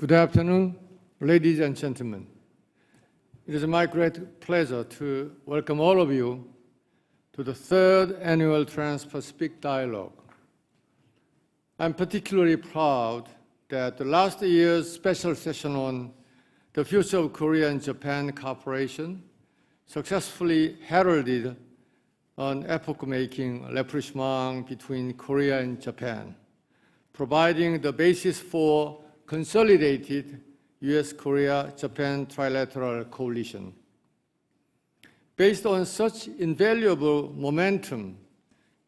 Good afternoon, ladies and gentlemen. It is my great pleasure to welcome all of you to the third annual Trans-Pacific Dialogue. I'm particularly proud that the last year's special session on the future of Korea and Japan cooperation successfully heralded an epoch-making rapprochement between Korea and Japan, providing the basis for consolidated U.S.-Korea-Japan trilateral coalition. Based on such invaluable momentum,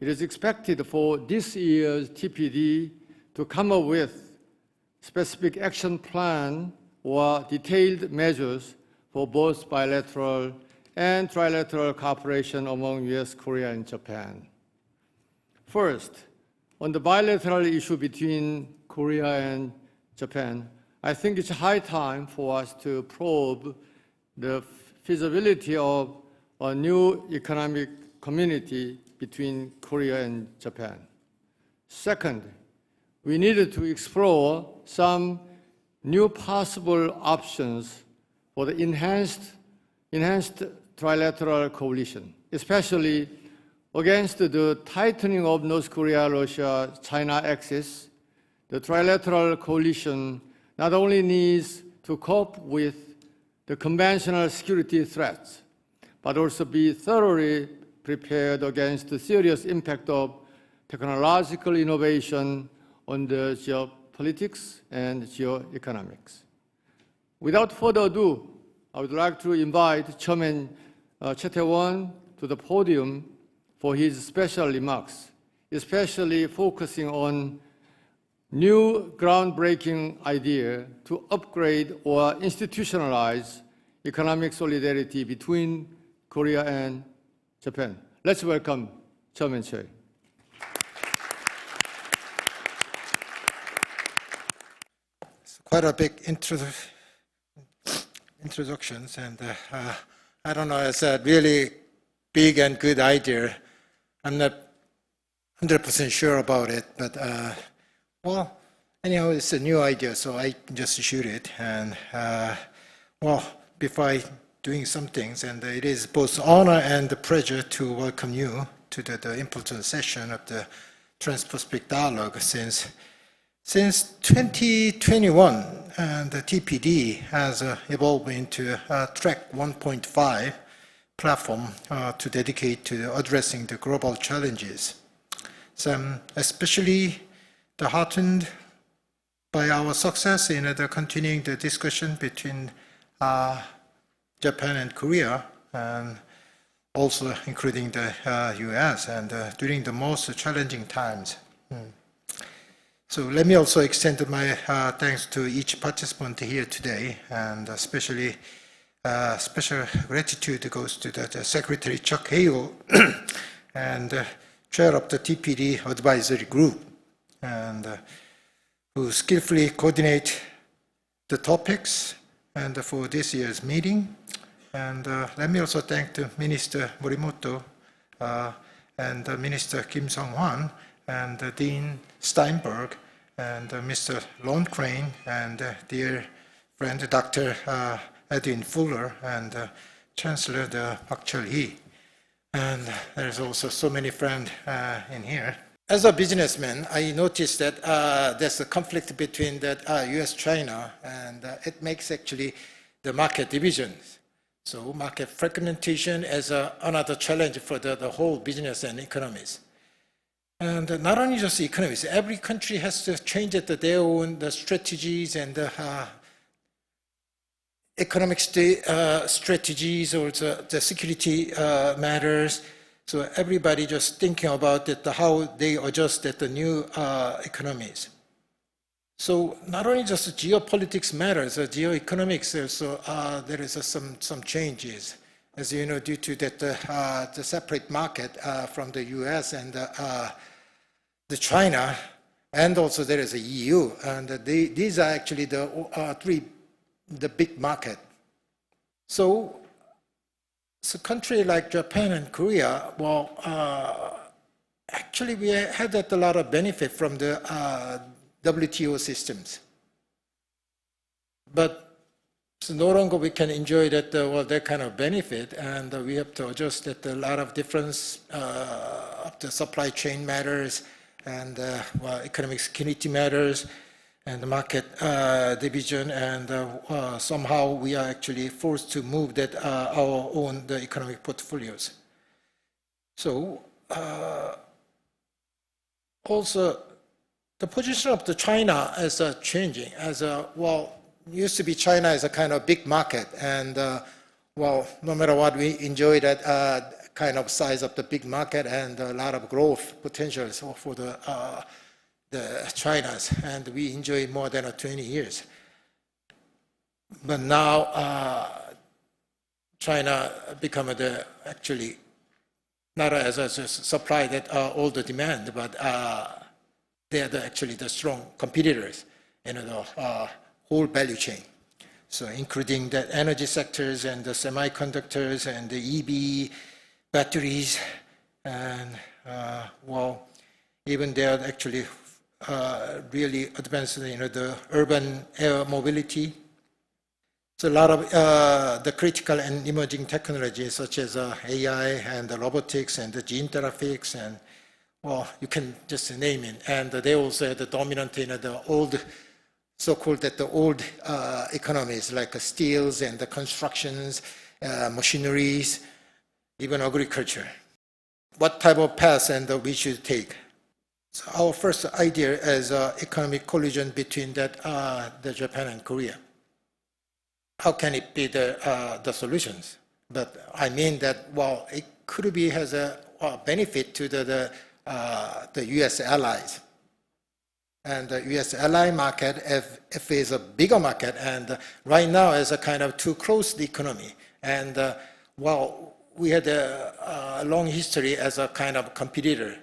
it is expected for this year's TPD to come up with specific action plan or detailed measures for both bilateral and trilateral cooperation among U.S., Korea, and Japan. First, on the bilateral issue between Korea and Japan, I think it's high time for us to probe the feasibility of a new economic community between Korea and Japan. Second, we needed to explore some new possible options for the enhanced trilateral coalition, especially against the tightening of North Korea, Russia, China axis. The trilateral coalition not only needs to cope with the conventional security threats, but also be thoroughly prepared against the serious impact of technological innovation on the geopolitics and geoeconomics. Without further ado, I would like to invite Chairman Choi Tae-won to the podium for his special remarks, especially focusing on new groundbreaking idea to upgrade or institutionalize economic solidarity between Korea and Japan. Let's welcome Chairman Choi. It's quite a big introductions, and I don't know, it's a really big and good idea. I'm not 100% sure about it, but well, anyhow, it's a new idea, so I just shoot it. And well, before doing some things, and it is both honor and the pleasure to welcome you to the important session of the Trans-Pacific Dialogue. Since 2021, the TPD has evolved into a Track 1.5 platform to dedicate to addressing the global challenges. Some especially heartened by our success in continuing the discussion between Japan and Korea, and also including the US, and during the most challenging times. So let me also extend my thanks to each participant here today, and especially special gratitude goes to the Secretary Chuck Hale and chair of the TPD advisory group, and who skillfully coordinate the topics and for this year's meeting. And let me also thank the Minister Morimoto and Minister Kim Sung-hwan and Dean Steinberg and Mr. Lon Crane and dear friend Dr. Edwin Fuller and Chancellor Park Cheol-hee. And there's also so many friends in here. As a businessman, I noticed that there's a conflict between the US-China, and it makes actually the market divisions. So market fragmentation is another challenge for the whole business and economies. And not only just the economies, every country has to change their own strategies and economic strategies, or the security matters. So everybody just thinking about it, how they adjust the new economies. So not only just the geopolitics matters, geoeconomics also there is some changes, as you know, due to that the separate market from the U.S. and the China, and also there is a EU, and these are actually the big market. So a country like Japan and Korea, well, actually we had a lot of benefit from the WTO systems. but so no longer we can enjoy that, well, that kind of benefit, and we have to adjust that a lot of difference of the supply chain matters, and well, economic security matters, and the market division, and somehow we are actually forced to move that our own the economic portfolios. So also the position of the China is changing as a, well, used to be China as a kind of big market, and well, no matter what, we enjoy that kind of size of the big market and a lot of growth potentials for the China's, and we enjoy more than 20 years. But now China become the actually not as a supply that all the demand, but they are actually the strong competitors in the whole value chain. So including the energy sectors and the semiconductors and the EV batteries, and well, even they are actually really advanced in the urban air mobility. So a lot of the critical and emerging technologies such as AI and the robotics and the gene therapeutics, and well, you can just name it. And they also have the dominant in the old, so-called that the old economies like steels and the constructions, machineries, even agriculture. What type of path and we should take? So our first idea is economic collision between that the Japan and Korea. How can it be the solutions? But I mean that, well, it could be has a benefit to the U.S. allies. And the U.S. ally market, if it's a bigger market, and right now is a kind of too close the economy. And well, we had a long history as a kind of competitor.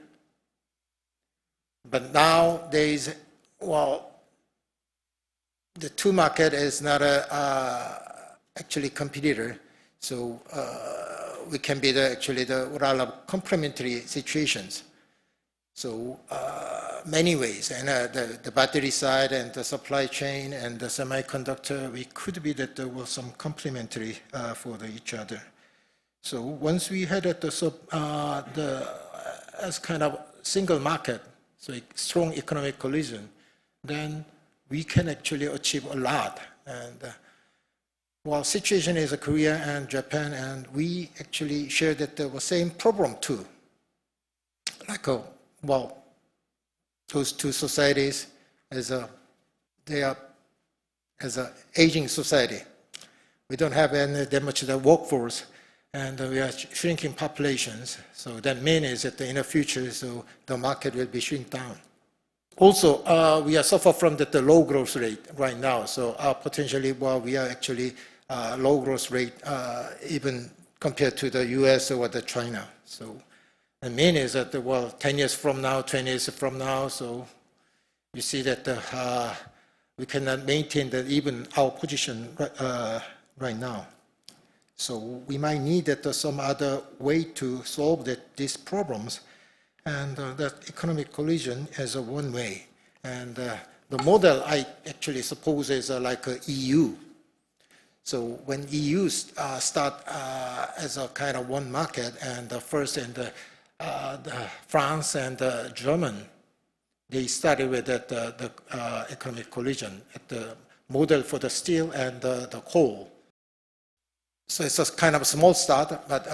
But now there is, well, the two market is not actually competitor. So we can be actually the rather complementary situations. So many ways, and the battery side and the supply chain and the semiconductor, we could be that there was some complementary for each other. So once we had as kind of single market, so a strong economic collision, then we can actually achieve a lot. And while situation is Korea and Japan, and we actually share that the same problem too. Like well, those two societies they are as an aging society. We don't have that much of the workforce, and we are shrinking populations. So that means that in the future, so the market will be shrink down. Also, we are suffer from the low growth rate right now. So potentially, well, we are actually low growth rate even compared to the U.S. or the China. So the main is that, well, 10 years from now, 20 years from now, so you see that we cannot maintain that even our position right now. So we might need that some other way to solve these problems, and that economic collision is one way. And the model I actually suppose is like a EU. So when EU start as a kind of one market, and first in the France and the German, they started with the economic collision at the model for the steel and the coal. So it's a kind of a small start, but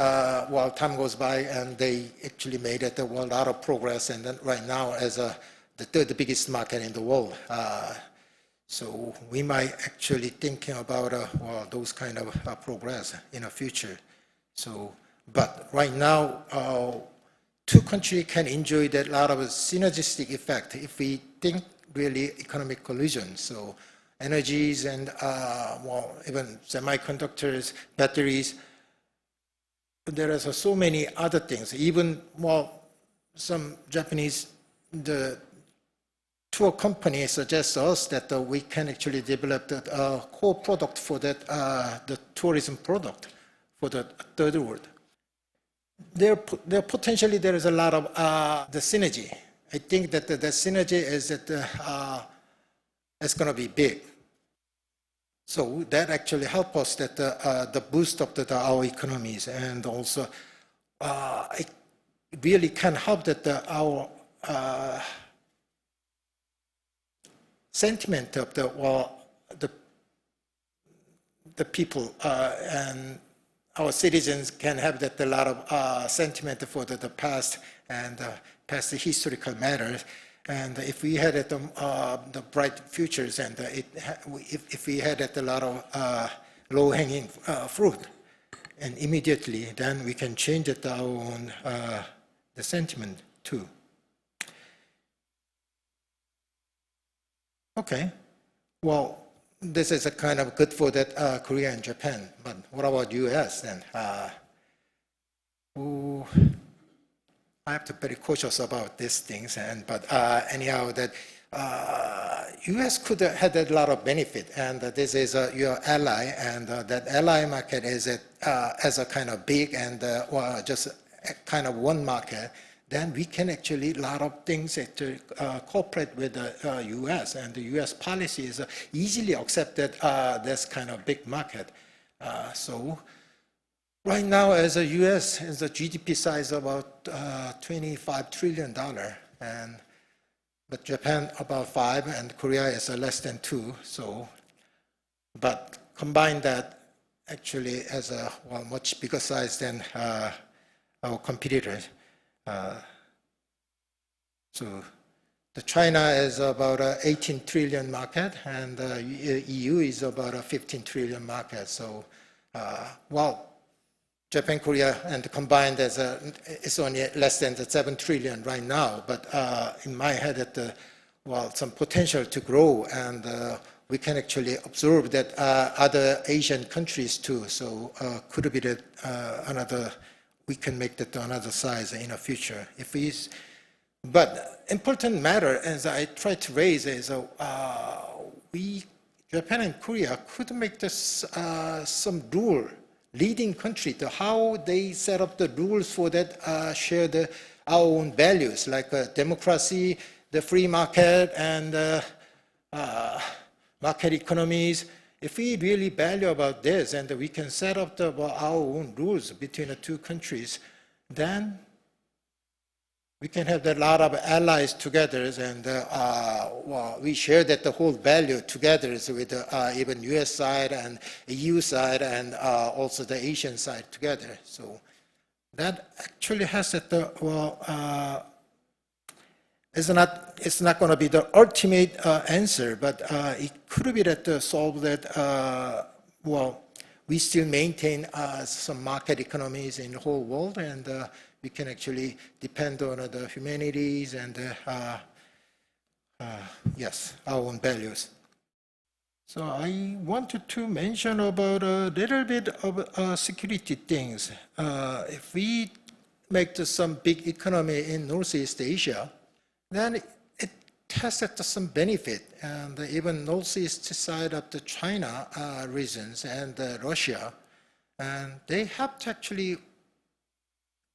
while time goes by, and they actually made it a lot of progress, and then right now as the third biggest market in the world. So we might actually thinking about well, those kind of progress in the future. So, but right now, two countries can enjoy that lot of synergistic effect if we think really economic collision. So energies and well, even semiconductors, batteries. There are so many other things. Even well, some Japanese tour companies suggest us that we can actually develop a core product for that the tourism product for the third world. There potentially there is a lot of the synergy. I think that the synergy is that it's going to be big. So that actually helped us that the boost of our economies, and also it really can help that our sentiment of the people and our citizens can have that a lot of sentiment for the past and past historical matters. And if we had the bright futures, and if we had a lot of low-hanging fruit, and immediately, then we can change our own the sentiment too. Okay, well, this is a kind of good for that Korea and Japan, but what about U.S. then? I have to be very cautious about these things, but anyhow, that U.S. could have had a lot of benefit, and this is your ally, and that ally market is as a kind of big and just a kind of one market. Then we can actually a lot of things to cooperate with the U.S. and the U.S. policy is easily accepted this kind of big market. So right now, as a U.S. is a GDP size about $25 trillion, but Japan about 5, and Korea is less than 2. So, but combine that actually as a much bigger size than our competitors. So the China is about 18 trillion market, and EU is about a 15 trillion market. So, well, Japan, Korea, and combined as it's only less than the 7 trillion right now. But in my head, some potential to grow, and we can actually observe that other Asian countries too. So could be that another. We can make that another size in the future. But important matter, as I try to raise, is Japan and Korea could make this some rule, leading country to how they set up the rules for that share our own values, like democracy, the free market, and market economies. If we really value about this, and we can set up our own rules between the two countries, then we can have a lot of allies together, and we share that the whole value together with even U.S. side and EU side, and also the Asian side together. So that actually has that. It's not going to be the ultimate answer, but it could be that to solve that. We still maintain some market economies in the whole world, and we can actually depend on the humanities and yes, our own values. So I wanted to mention about a little bit of security things. If we make some big economy in Northeast Asia, then it has some benefit, and even Northeast side of the China regions and Russia, and they have to actually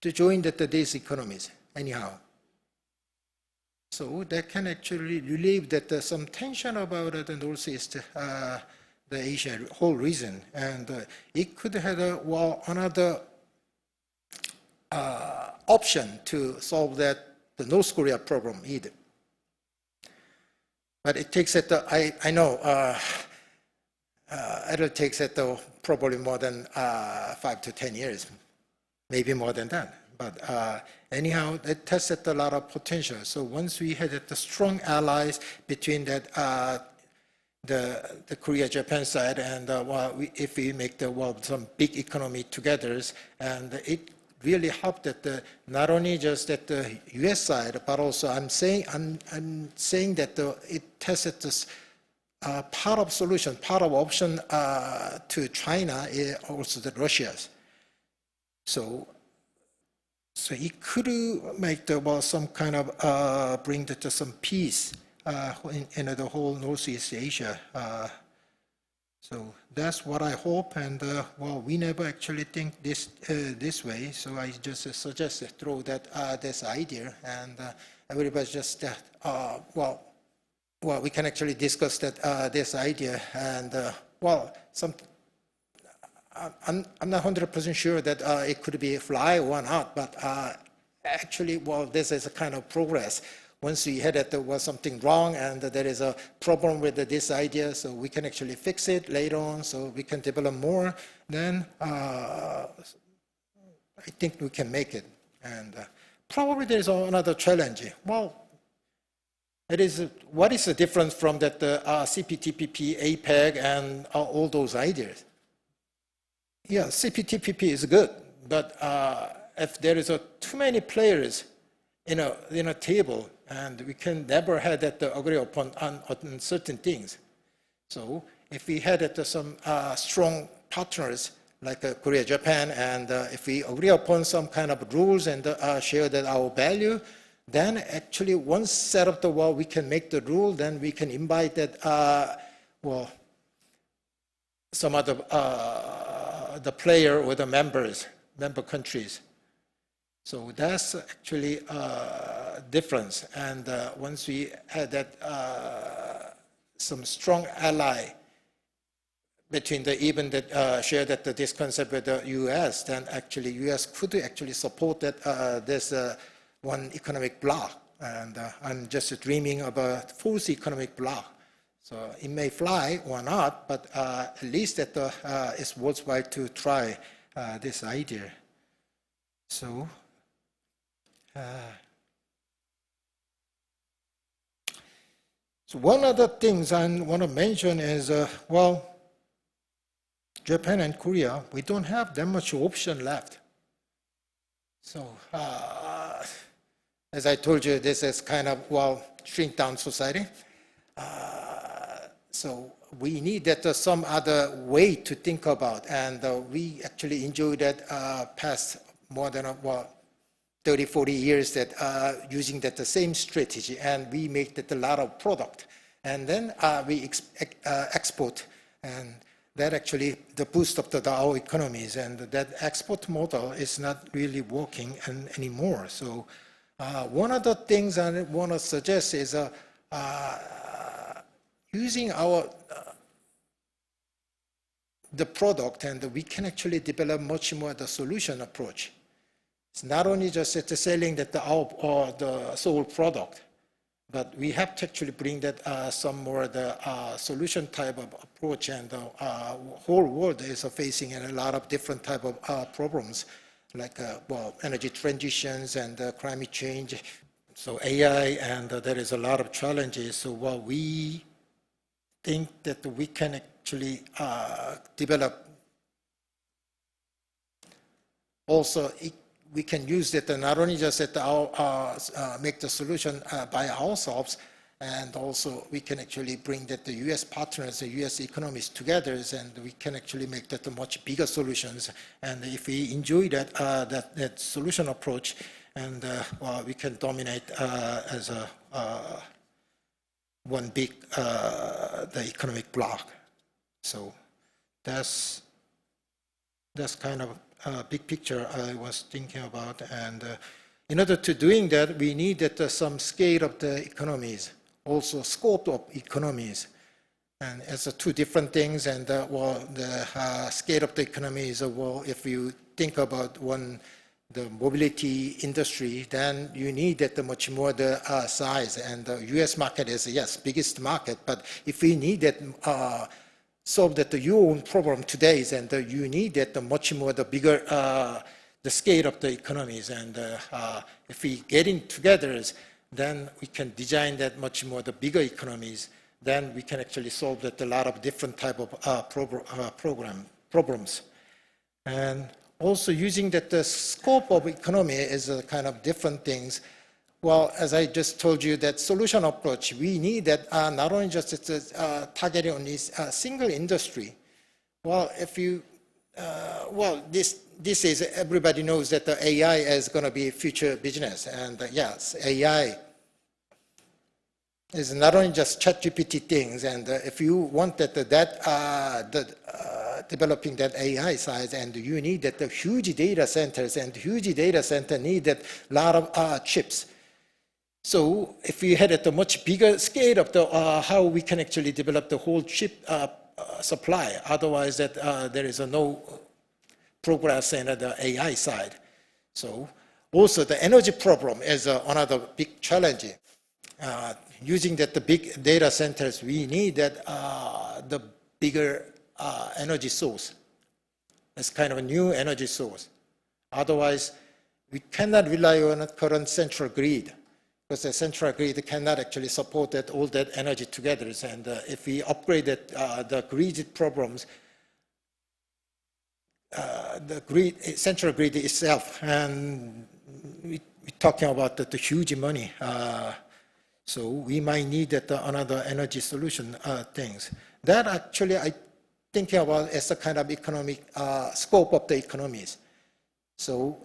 to join these economies anyhow. So they can actually relieve that some tension about the Northeast, the Asia whole region, and it could have another option to solve that. The North Korea problem either. But it takes I know it'll take probably more than 5 to 10 years, maybe more than that. But anyhow, it has a lot of potential. So once we had the strong allies between that the Korea-Japan side, and if we make some big economy together, and it really helped that not only just at the U.S. side, but also I'm saying that it has this part of solution, part of option to China, also the Russia's. So it could make some kind of bring some peace in the whole Northeast Asia. So that's what I hope, and we never actually think this way. So I just suggest throw that this idea, and everybody just we can actually discuss this idea, and well, I'm not 100% sure that it could be fly or not, but actually, well, this is a kind of progress. Once we had that there was something wrong and that there is a problem with this idea, so we can actually fix it later on, so we can develop more, then I think we can make it. And probably there's another challenge. Well, it is, what is the difference from that CPTPP, APEC, and all those ideas? Yeah, CPTPP is good, but if there is too many players in a table, and we can never have that agree upon on certain things. So if we had some strong partners like Korea, Japan, and if we agree upon some kind of rules and share that our value, then actually once set up the wall, we can make the rule, then we can invite that, well, some other, the player or the member countries. So that's actually a difference. And once we had that some strong ally between even that share that this concept with the U.S., then actually U.S. could actually support that this one economic bloc. And I'm just dreaming of a fourth economic bloc. So it may fly or not, but at least that it's worthwhile to try this idea. So. So one of the things I want to mention is, well, Japan and Korea, we don't have that much option left. So as I told you, this is kind of, well, shrink down society. So we need that some other way to think about, and we actually enjoy that past more than, well, 30, 40 years that using that the same strategy, and we make that a lot of product, and then we export, and that actually the boost of our economies, and that export model is not really working anymore. So one of the things I want to suggest is using our the product, and we can actually develop much more the solution approach. It's not only just selling that the sole product, but we have to actually bring that some more the solution type of approach, and the whole world is facing a lot of different type of problems, like well, energy transitions and climate change, so AI, and there is a lot of challenges. So what we think that we can actually develop also. We can use that not only just at make the solution by ourselves, and also we can actually bring that the U.S. partners, the U.S. economies together, and we can actually make that a much bigger solutions. And if we enjoy that that solution approach, and well, we can dominate as a one big the economic bloc. So that's kind of big picture I was thinking about, and in order to doing that, we need that some scale of the economies, also scope of economies, and it's two different things. And well, the scale of the economies, well, if you think about the mobility industry, then you need that much more the size, and the U.S. market is yes biggest market, but if we need that. Solve that your own problem today, and you need that much more the bigger the scale of the economies, and if we get in together, then we can design that much more the bigger economies. Then we can actually solve that a lot of different type of problems, and also using that the scope of economy is a kind of different things. Well, as I just told you, that solution approach, we need that not only just targeting on this single industry. Well, if you, well, this is, everybody knows that the AI is going to be future business. And yes, AI is not only just ChatGPT things. And if you want that, developing that AI side, and you need that the huge data centers, and huge data center need that lot of chips. So if we had at a much bigger scale of the how we can actually develop the whole chip supply. Otherwise, there is no progress in the AI side. So also the energy problem is another big challenge. Using the big data centers, we need the bigger energy source. It's kind of a new energy source. Otherwise, we cannot rely on a current central grid, because the central grid cannot actually support all that energy together. And if we upgrade the grid problems, the central grid itself, and we're talking about the huge money. So we might need another energy solution things. That actually I thinking about as a kind of economic scope of the economies. So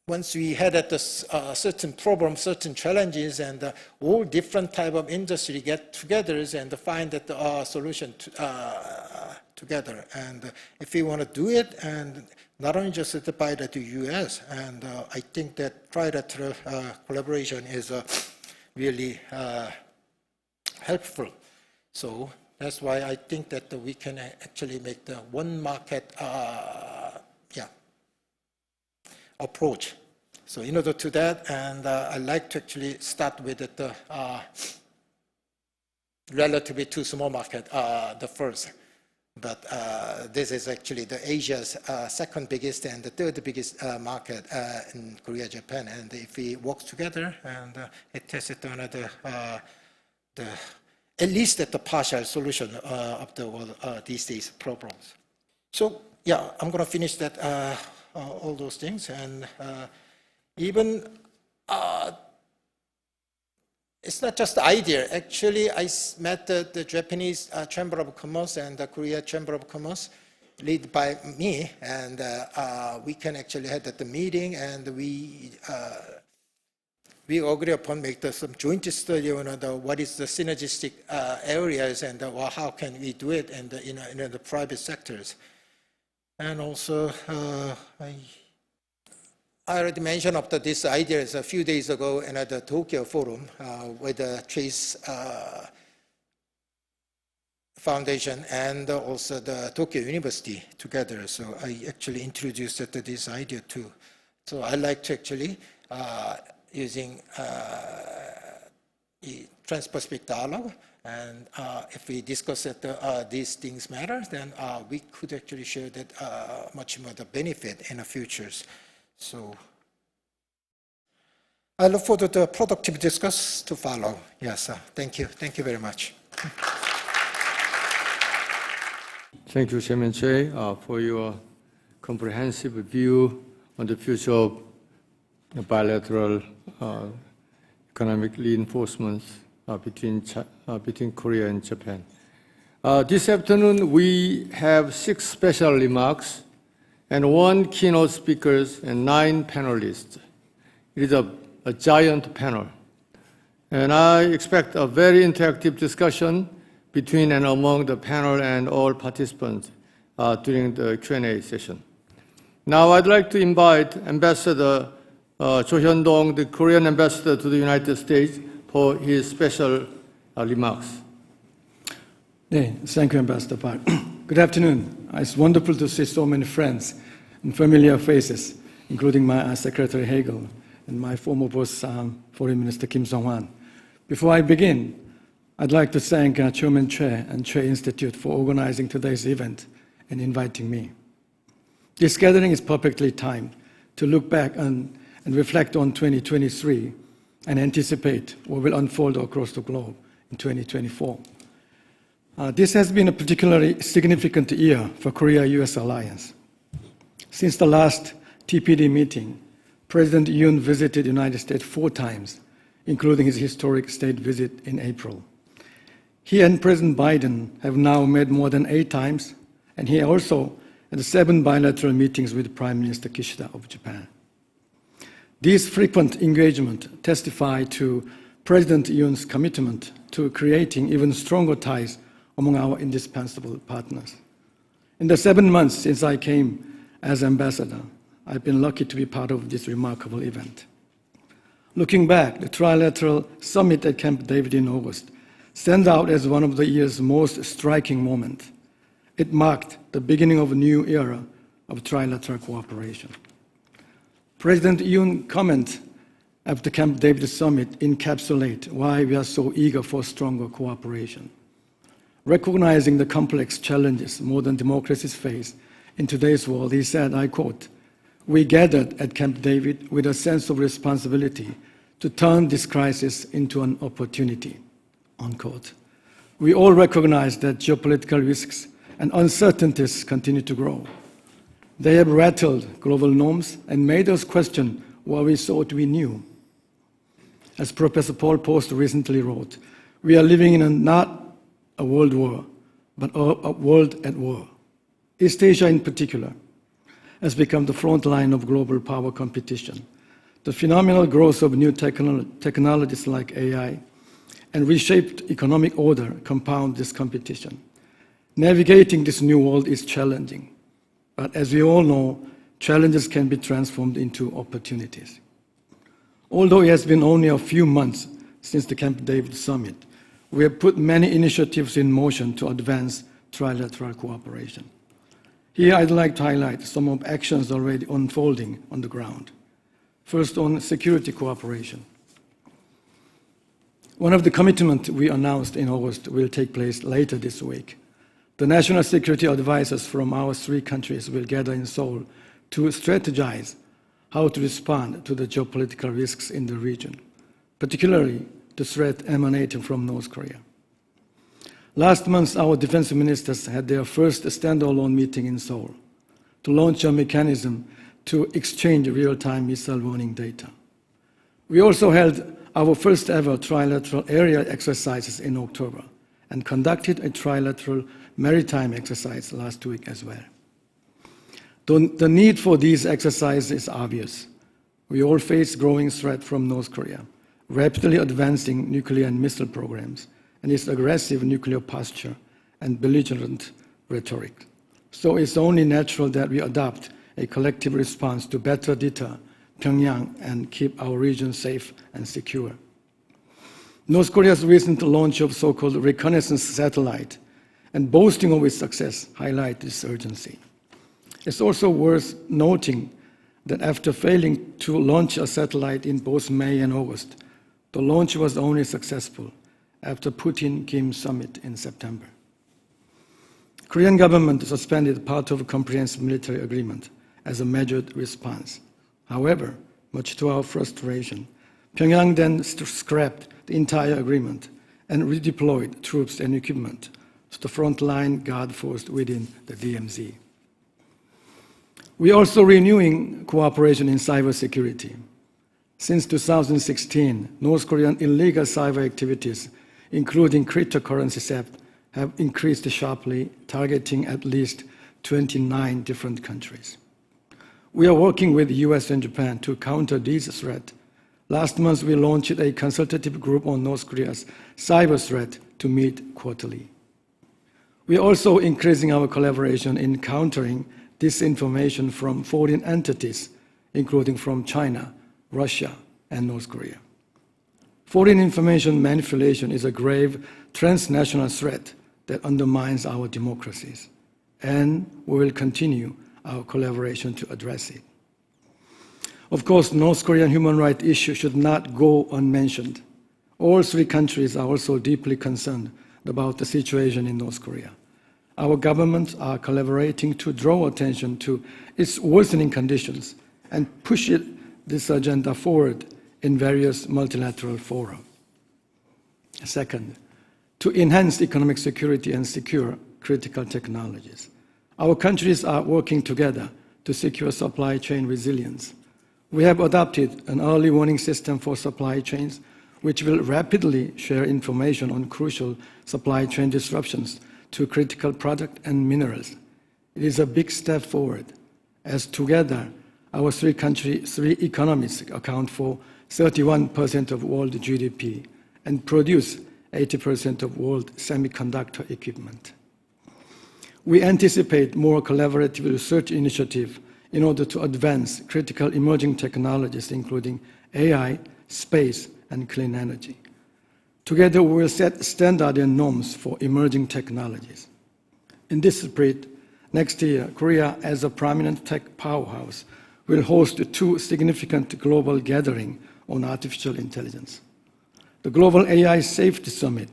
once we had certain problems, certain challenges, and all different type of industry get together and find that solution together. And if we want to do it, and not only just by the US, and I think that trilateral collaboration is really helpful. So that's why I think that we can actually make the one market approach. So in order to that, and I'd like to actually start with the relatively too small market, the first. But this is actually the Asia's second biggest and the third biggest market in Korea, Japan. And if we work together and it tests it on at least at the partial solution of the world these days problems. So yeah, I'm going to finish that all those things, and even it's not just the idea. Actually, I met the Japanese Chamber of Commerce and the Korea Chamber of Commerce, led by me, and we can actually have the meeting, and we agree upon make some joint study on what is the synergistic areas and how can we do it in the private sectors. And also, I already mentioned up this ideas a few days ago in the Tokyo Forum with the Chase Foundation and also the Tokyo University together. So I actually introduced this idea too. So I like to actually using Trans-Pacific Dialogue, and if we discuss that these things matter, then we could actually share that much more the benefit in the futures. So I look forward to the productive discourse to follow. Yes, thank you. Thank you very much. Thank you, Chairman Choi, for your comprehensive view on the future of bilateral economic reinforcements between Korea and Japan. This afternoon, we have 6 special remarks and 1 keynote speaker and 9 panelists. It is a giant panel. And I expect a very interactive discussion between and among the panel and all participants during the Q&A session. Now I'd like to invite Ambassador Cho Hyun-dong, the Korean ambassador to the United States, for his special remarks. Hey, thank you, Ambassador Park. Good afternoon. It's wonderful to see so many friends and familiar faces, including my Secretary Hagel and my former boss, Foreign Minister Kim Sung-hwan. Before I begin, I'd like to thank Chairman Choi and Choi Institute for organizing today's event and inviting me. This gathering is perfectly timed to look back and reflect on 2023 and anticipate what will unfold across the globe in 2024. This has been a particularly significant year for Korea-US alliance. Since the last TPD meeting, President Yoon visited the United States 4 times, including his historic state visit in April. He and President Biden have now met more than 8 times, and he also had 7 bilateral meetings with Prime Minister Kishida of Japan. These frequent engagements testify to President Yoon's commitment to creating even stronger ties among our indispensable partners. In the 7 months since I came as ambassador, I've been lucky to be part of this remarkable event. Looking back, the trilateral summit at Camp David in August stand out as one of the year's most striking moments. It marked the beginning of a new era of trilateral cooperation. President Yoon's comment after Camp David summit encapsulates why we are so eager for stronger cooperation. Recognizing the complex challenges modern democracies face in today's world, he said, I quote, "We gathered at Camp David with a sense of responsibility to turn this crisis into an opportunity," unquote. We all recognize that geopolitical risks and uncertainties continue to grow. They have rattled global norms and made us question what we thought we knew. As Professor Paul Post recently wrote, we are living in not a world war, but a world at war. East Asia in particular has become the front line of global power competition. The phenomenal growth of new technologies like AI and reshaped economic order compound this competition. Navigating this new world is challenging, but as we all know, challenges can be transformed into opportunities. Although it has been only a few months since the Camp David summit, we have put many initiatives in motion to advance trilateral cooperation. Here I'd like to highlight some of actions already unfolding on the ground. First, on security cooperation. One of the commitments we announced in August will take place later this week. The national security advisors from our three countries will gather in Seoul to strategize how to respond to the geopolitical risks in the region, particularly the threat emanating from North Korea. Last month, our defense ministers had their first standalone meeting in Seoul to launch a mechanism to exchange real-time missile warning data. We also held our first ever trilateral aerial exercises in October and conducted a trilateral maritime exercise last week as well. The need for these exercises is obvious. We all face growing threat from North Korea, rapidly advancing nuclear and missile programs, and its aggressive nuclear posture and belligerent rhetoric. So it's only natural that we adopt a collective response to better deter Pyongyang and keep our region safe and secure. North Korea's recent launch of so-called reconnaissance satellite and boasting of its success highlight this urgency. It's also worth noting that after failing to launch a satellite in both May and August, the launch was only successful after Putin-Kim summit in September. Korean government suspended part of a comprehensive military agreement as a measured response. However, much to our frustration, Pyongyang then scrapped the entire agreement and redeployed troops and equipment to the frontline guard force within the DMZ. We are also renewing cooperation in cybersecurity. Since 2016, North Korean illegal cyber activities, including cryptocurrency theft, have increased sharply, targeting at least 29 different countries. We are working with the US and Japan to counter these threats. Last month, we launched a consultative group on North Korea's cyber threat to meet quarterly. We are also increasing our collaboration in countering disinformation from foreign entities, including from China, Russia, and North Korea. Foreign information manipulation is a grave transnational threat that undermines our democracies, and we will continue our collaboration to address it. Of course, North Korean human rights issue should not go unmentioned. All three countries are also deeply concerned about the situation in North Korea. Our governments are collaborating to draw attention to its worsening conditions and push this agenda forward in various multilateral fora. Second, to enhance economic security and secure critical technologies. Our countries are working together to secure supply chain resilience. We have adopted an early warning system for supply chains, which will rapidly share information on crucial supply chain disruptions to critical products and minerals. It is a big step forward, as together our three economies account for 31% of world GDP and produce 80% of world semiconductor equipment. We anticipate more collaborative research initiatives in order to advance critical emerging technologies, including AI, space, and clean energy. Together, we will set standards and norms for emerging technologies. In this spirit, next year, Korea, as a prominent tech powerhouse, will host 2 significant global gatherings on artificial intelligence. The Global AI Safety Summit,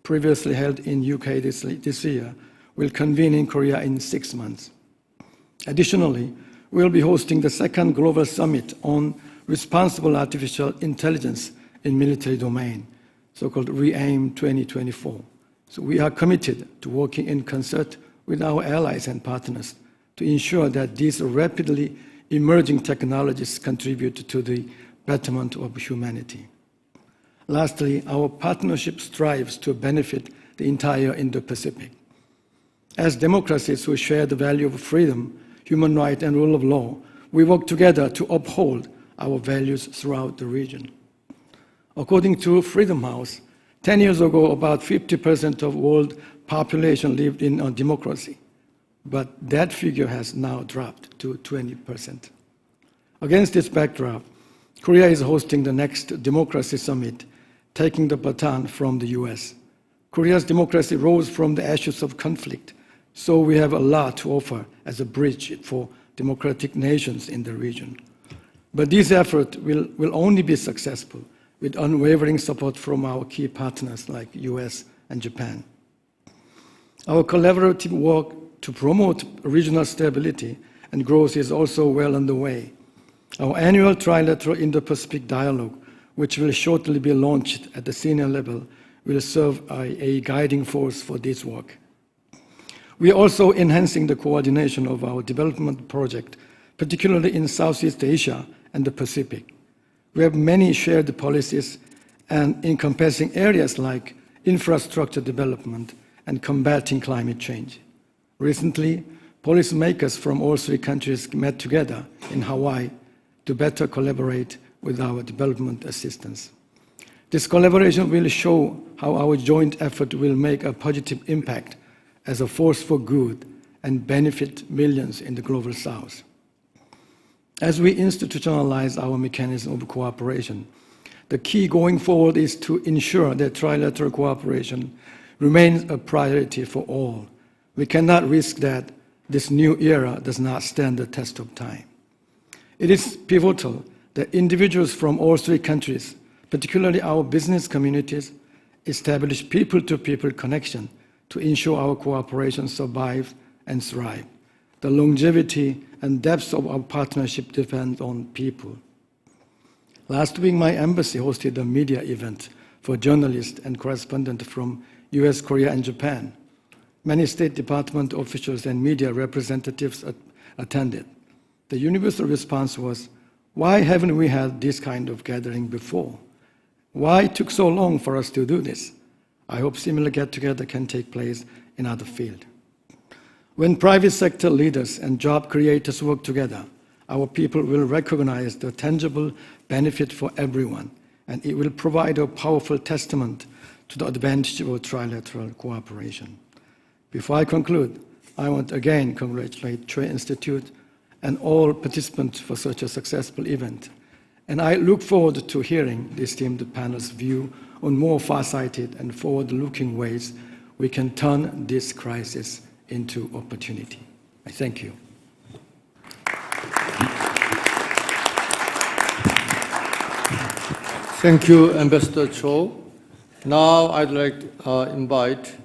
previously held in UK this year, will convene in Korea in 6 months. Additionally, we will be hosting the 2nd Global Summit on Responsible Artificial Intelligence in Military Domain, so-called RE-AIM 2024. So we are committed to working in concert with our allies and partners to ensure that these rapidly emerging technologies contribute to the betterment of humanity. Lastly, our partnership strives to benefit the entire Indo-Pacific. As democracies who share the value of freedom, human rights, and rule of law, we work together to uphold our values throughout the region. According to Freedom House, 10 years ago, about 50% of world population lived in a democracy, but that figure has now dropped to 20%. Against this backdrop, Korea is hosting the next Democracy Summit, taking the baton from the US. Korea's democracy rose from the ashes of conflict, so we have a lot to offer as a bridge for democratic nations in the region. But this effort will only be successful with unwavering support from our key partners like US and Japan. Our collaborative work to promote regional stability and growth is also well underway. Our annual trilateral Indo-Pacific dialogue, which will shortly be launched at the senior level, will serve a guiding force for this work. We are also enhancing the coordination of our development project, particularly in Southeast Asia and the Pacific. We have many shared policies and encompassing areas like infrastructure development and combating climate change. Recently, policymakers from all 3 countries met together in Hawaii to better collaborate with our development assistance. This collaboration will show how our joint effort will make a positive impact as a force for good and benefit millions in the Global South. As we institutionalize our mechanism of cooperation, the key going forward is to ensure that trilateral cooperation remains a priority for all. We cannot risk that this new era does not stand the test of time. It is pivotal that individuals from all 3 countries, particularly our business communities, establish people-to-people connection to ensure our cooperation survives and thrives. The longevity and depth of our partnership depend on people. Last week, my embassy hosted a media event for journalists and correspondents from US, Korea, and Japan. Many State Department officials and media representatives attended. The universal response was, why haven't we had this kind of gathering before? Why it took so long for us to do this? I hope similar get-together can take place in other fields. When private sector leaders and job creators work together, our people will recognize the tangible benefit for everyone, and it will provide a powerful testament to the advantage of trilateral cooperation. Before I conclude, I want again to congratulate Choi Institute and all participants for such a successful event. And I look forward to hearing the esteemed panel's view on more far-sighted and forward-looking ways we can turn this crisis into opportunity. I thank you. Thank you, Ambassador Cho. Now I'd like to invite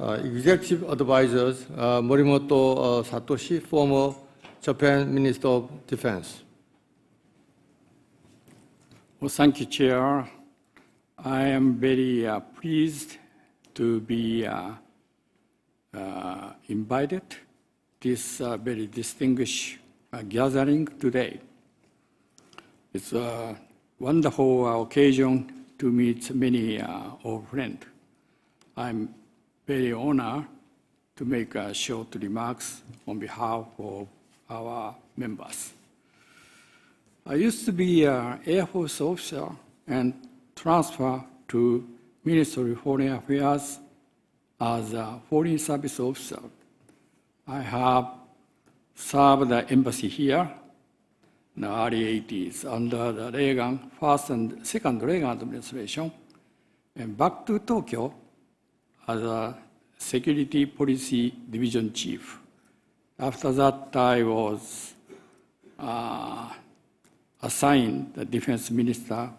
Executive Advisors Morimoto Satoshi, former Japan Minister of Defense. Well, thank you, Chair. I am very pleased to be invited this very distinguished gathering today. It's a wonderful occasion to meet many old friends. I'm very honored to make short remarks on behalf of our members. I used to be an Air Force officer and transferred to Ministry of Foreign Affairs as a Foreign Service officer. I have served the embassy here in the early 80s under the Reagan, first and second Reagan administration, and back to Tokyo as a security policy division chief. After that, I was assigned the defense minister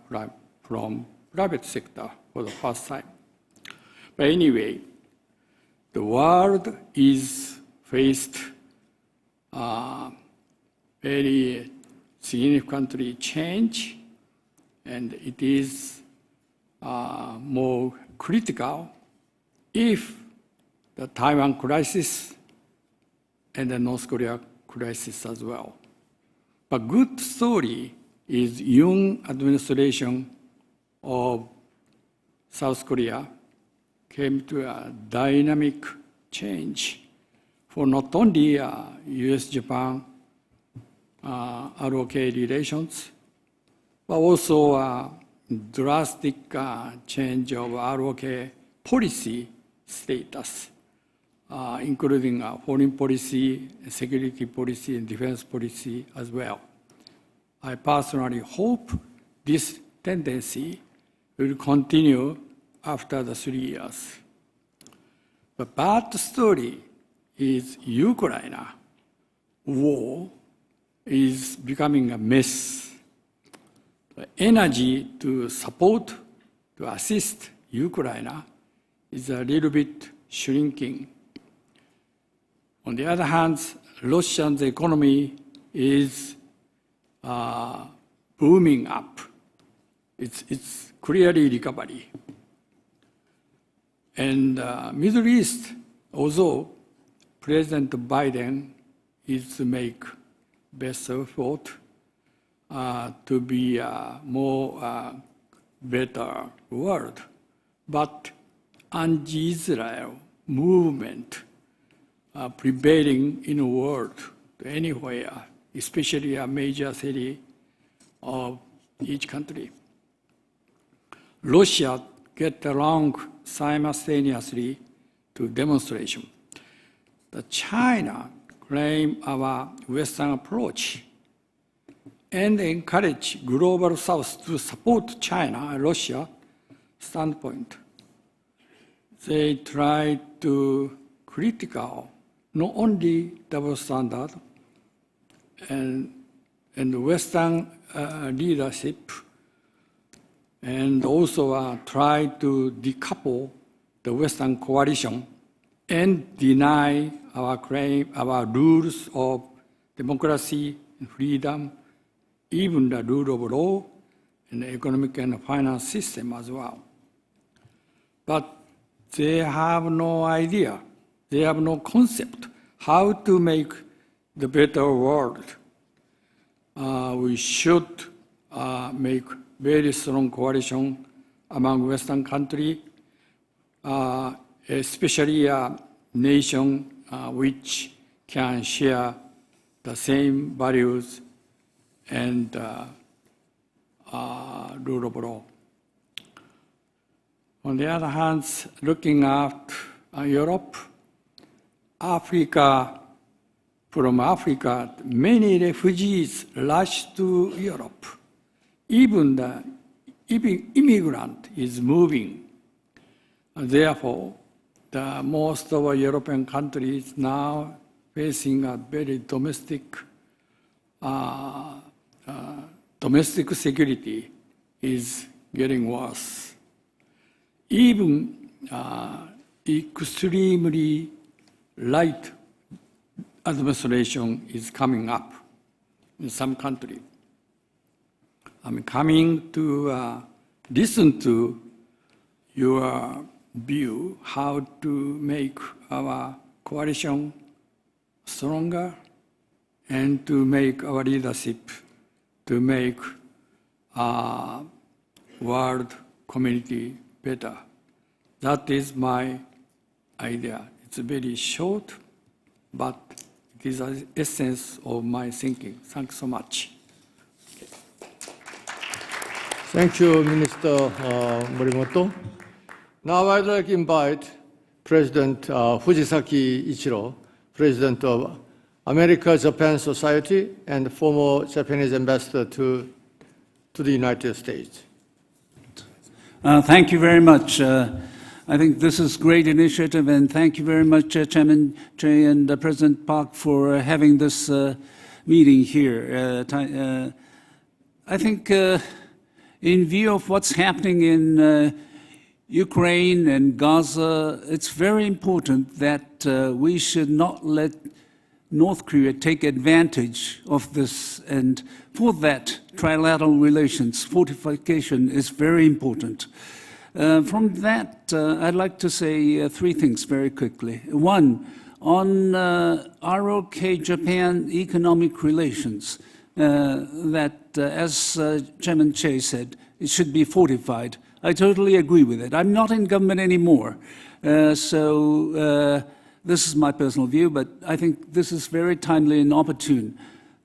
from private sector for the first time. But anyway, the world is faced very significantly change, and it is more critical if the Taiwan crisis and the North Korea crisis as well. But good story is Yoon administration of South Korea came to a dynamic change for not only US-Japan ROK relations, but also a drastic change of ROK policy status, including foreign policy, security policy, and defense policy as well. I personally hope this tendency will continue after the 3 years. The bad story is Ukraine war is becoming a mess. The energy to support, to assist Ukraine is a little bit shrinking. On the other hand, Russia's economy is booming up. It's clearly recovery. And Middle East, although President Biden is to make best effort to be a more better world, but anti-Israel movement prevailing in the world anywhere, especially a major city of each country. Russia get along simultaneously to demonstration. The China claim our Western approach and encourage global South to support China and Russia standpoint. They try to critical not only double standard and Western leadership, and also try to decouple the Western coalition and deny our claim, our rules of democracy and freedom, even the rule of law and the economic and finance system as well. But they have no idea, they have no concept how to make the better world. We should make very strong coalition among Western countries, especially a nation which can share the same values and rule of law. On the other hand, looking at Europe, from Africa, many refugees rush to Europe. Even the immigrant is moving. Therefore, most of our European countries now facing a very domestic security is getting worse. Even extremely light administration is coming up in some countries. I'm coming to listen to your view how to make our coalition stronger and to make our leadership, to make world community better. That is my idea. It's very short, but it is the essence of my thinking. Thanks so much. Thank you, Minister Morimoto. Now I'd like to invite President Fujisaki Ichiro, President of America-Japan Society and former Japanese ambassador to the United States. Thank you very much. I think this is a great initiative, and thank you very much, Chairman Choi and President Park, for having this meeting here. I think in view of what's happening in Ukraine and Gaza, it's very important that we should not let North Korea take advantage of this, and for that, trilateral relations, fortification is very important. From that, I'd like to say three things very quickly. One, on ROK-Japan economic relations, that, as Chairman Che said, it should be fortified. I totally agree with it. I'm not in government anymore, so this is my personal view, but I think this is very timely and opportune.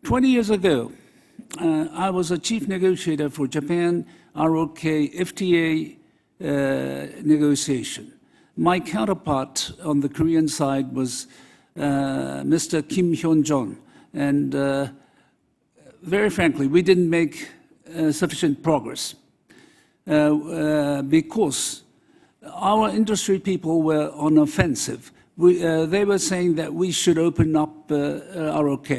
20 years ago, I was a chief negotiator for Japan ROK FTA negotiation. My counterpart on the Korean side was Mr. Kim Hyun-jong, and very frankly, we didn't make sufficient progress because our industry people were on offensive. They were saying that we should open up ROK.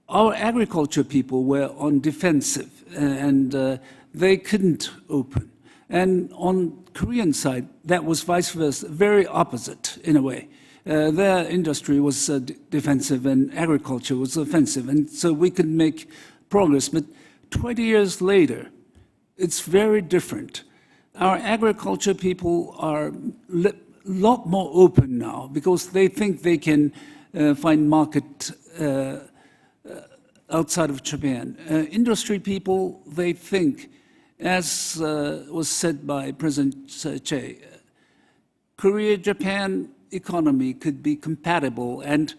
Our agriculture people were on defensive, and they couldn't open. And on Korean side, that was vice versa, very opposite in a way. Their industry was defensive and agriculture was offensive, and so we could make progress. But 20 years later, it's very different. Our agriculture people are a lot more open now because they think they can find market outside of Japan. Industry people, they think, as was said by President Che, Korea-Japan economy could be compatible and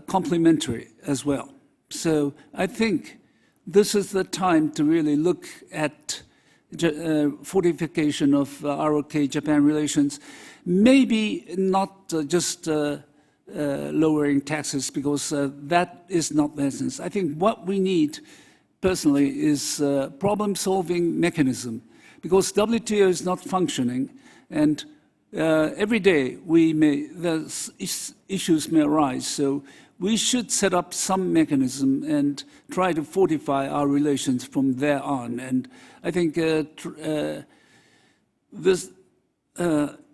complementary as well. So I think this is the time to really look at fortification of ROK-Japan relations. Maybe not just lowering taxes, because that is not the essence. I think what we need personally is a problem-solving mechanism, because WTO is not functioning, and every day issues may arise. So we should set up some mechanism and try to fortify our relations from there on. And I think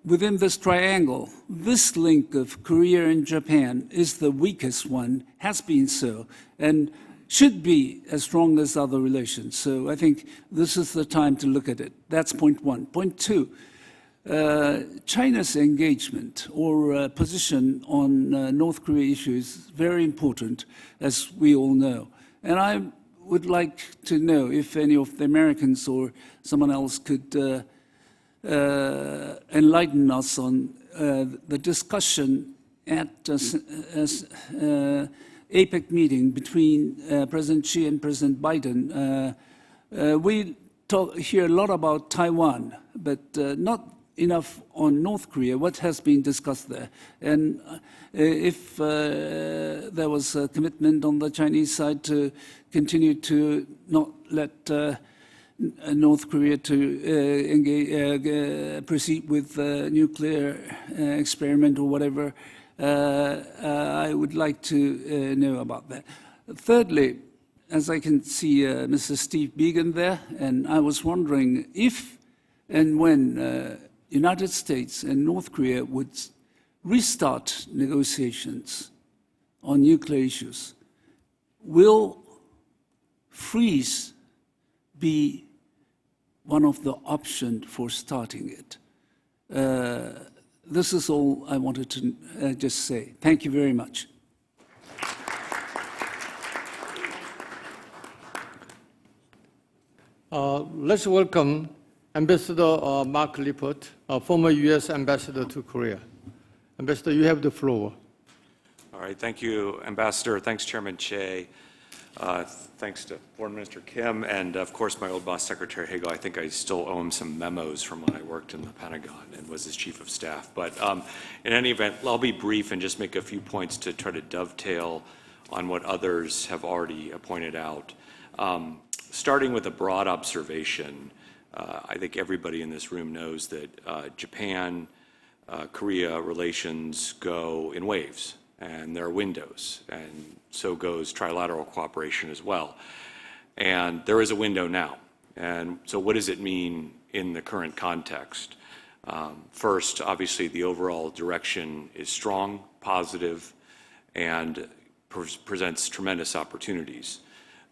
within this triangle, this link of Korea and Japan is the weakest one, has been so, and should be as strong as other relations. So I think this is the time to look at it. That's point one. Point two, China's engagement or position on North Korea issues is very important, as we all know. And I would like to know if any of the Americans or someone else could enlighten us on the discussion at APEC meeting between President Xi and President Biden. We hear a lot about Taiwan, but not enough on North Korea. What has been discussed there? And if there was a commitment on the Chinese side to continue to not let North Korea to proceed with nuclear experiment or whatever, I would like to know about that. Thirdly, as I can see Mr. Steve Biegun there, and I was wondering if and when United States and North Korea would restart negotiations on nuclear issues, will freeze be one of the options for starting it? This is all I wanted to just say. Thank you very much. Let's welcome Ambassador Mark Lippert, former U.S. Ambassador to Korea. Ambassador, you have the floor. All right, thank you, Ambassador. Thanks, Chairman Che. Thanks to Foreign Minister Kim, and of course my old boss, Secretary Hagel. I think I still owe him some memos from when I worked in the Pentagon and was his chief of staff. But in any event, I'll be brief and just make a few points to try to dovetail on what others have already pointed out. Starting with a broad observation, I think everybody in this room knows that Japan, Korea relations go in waves, and there are windows, and so goes trilateral cooperation as well. And there is a window now. And so what does it mean in the current context? First, obviously, the overall direction is strong, positive, and presents tremendous opportunities.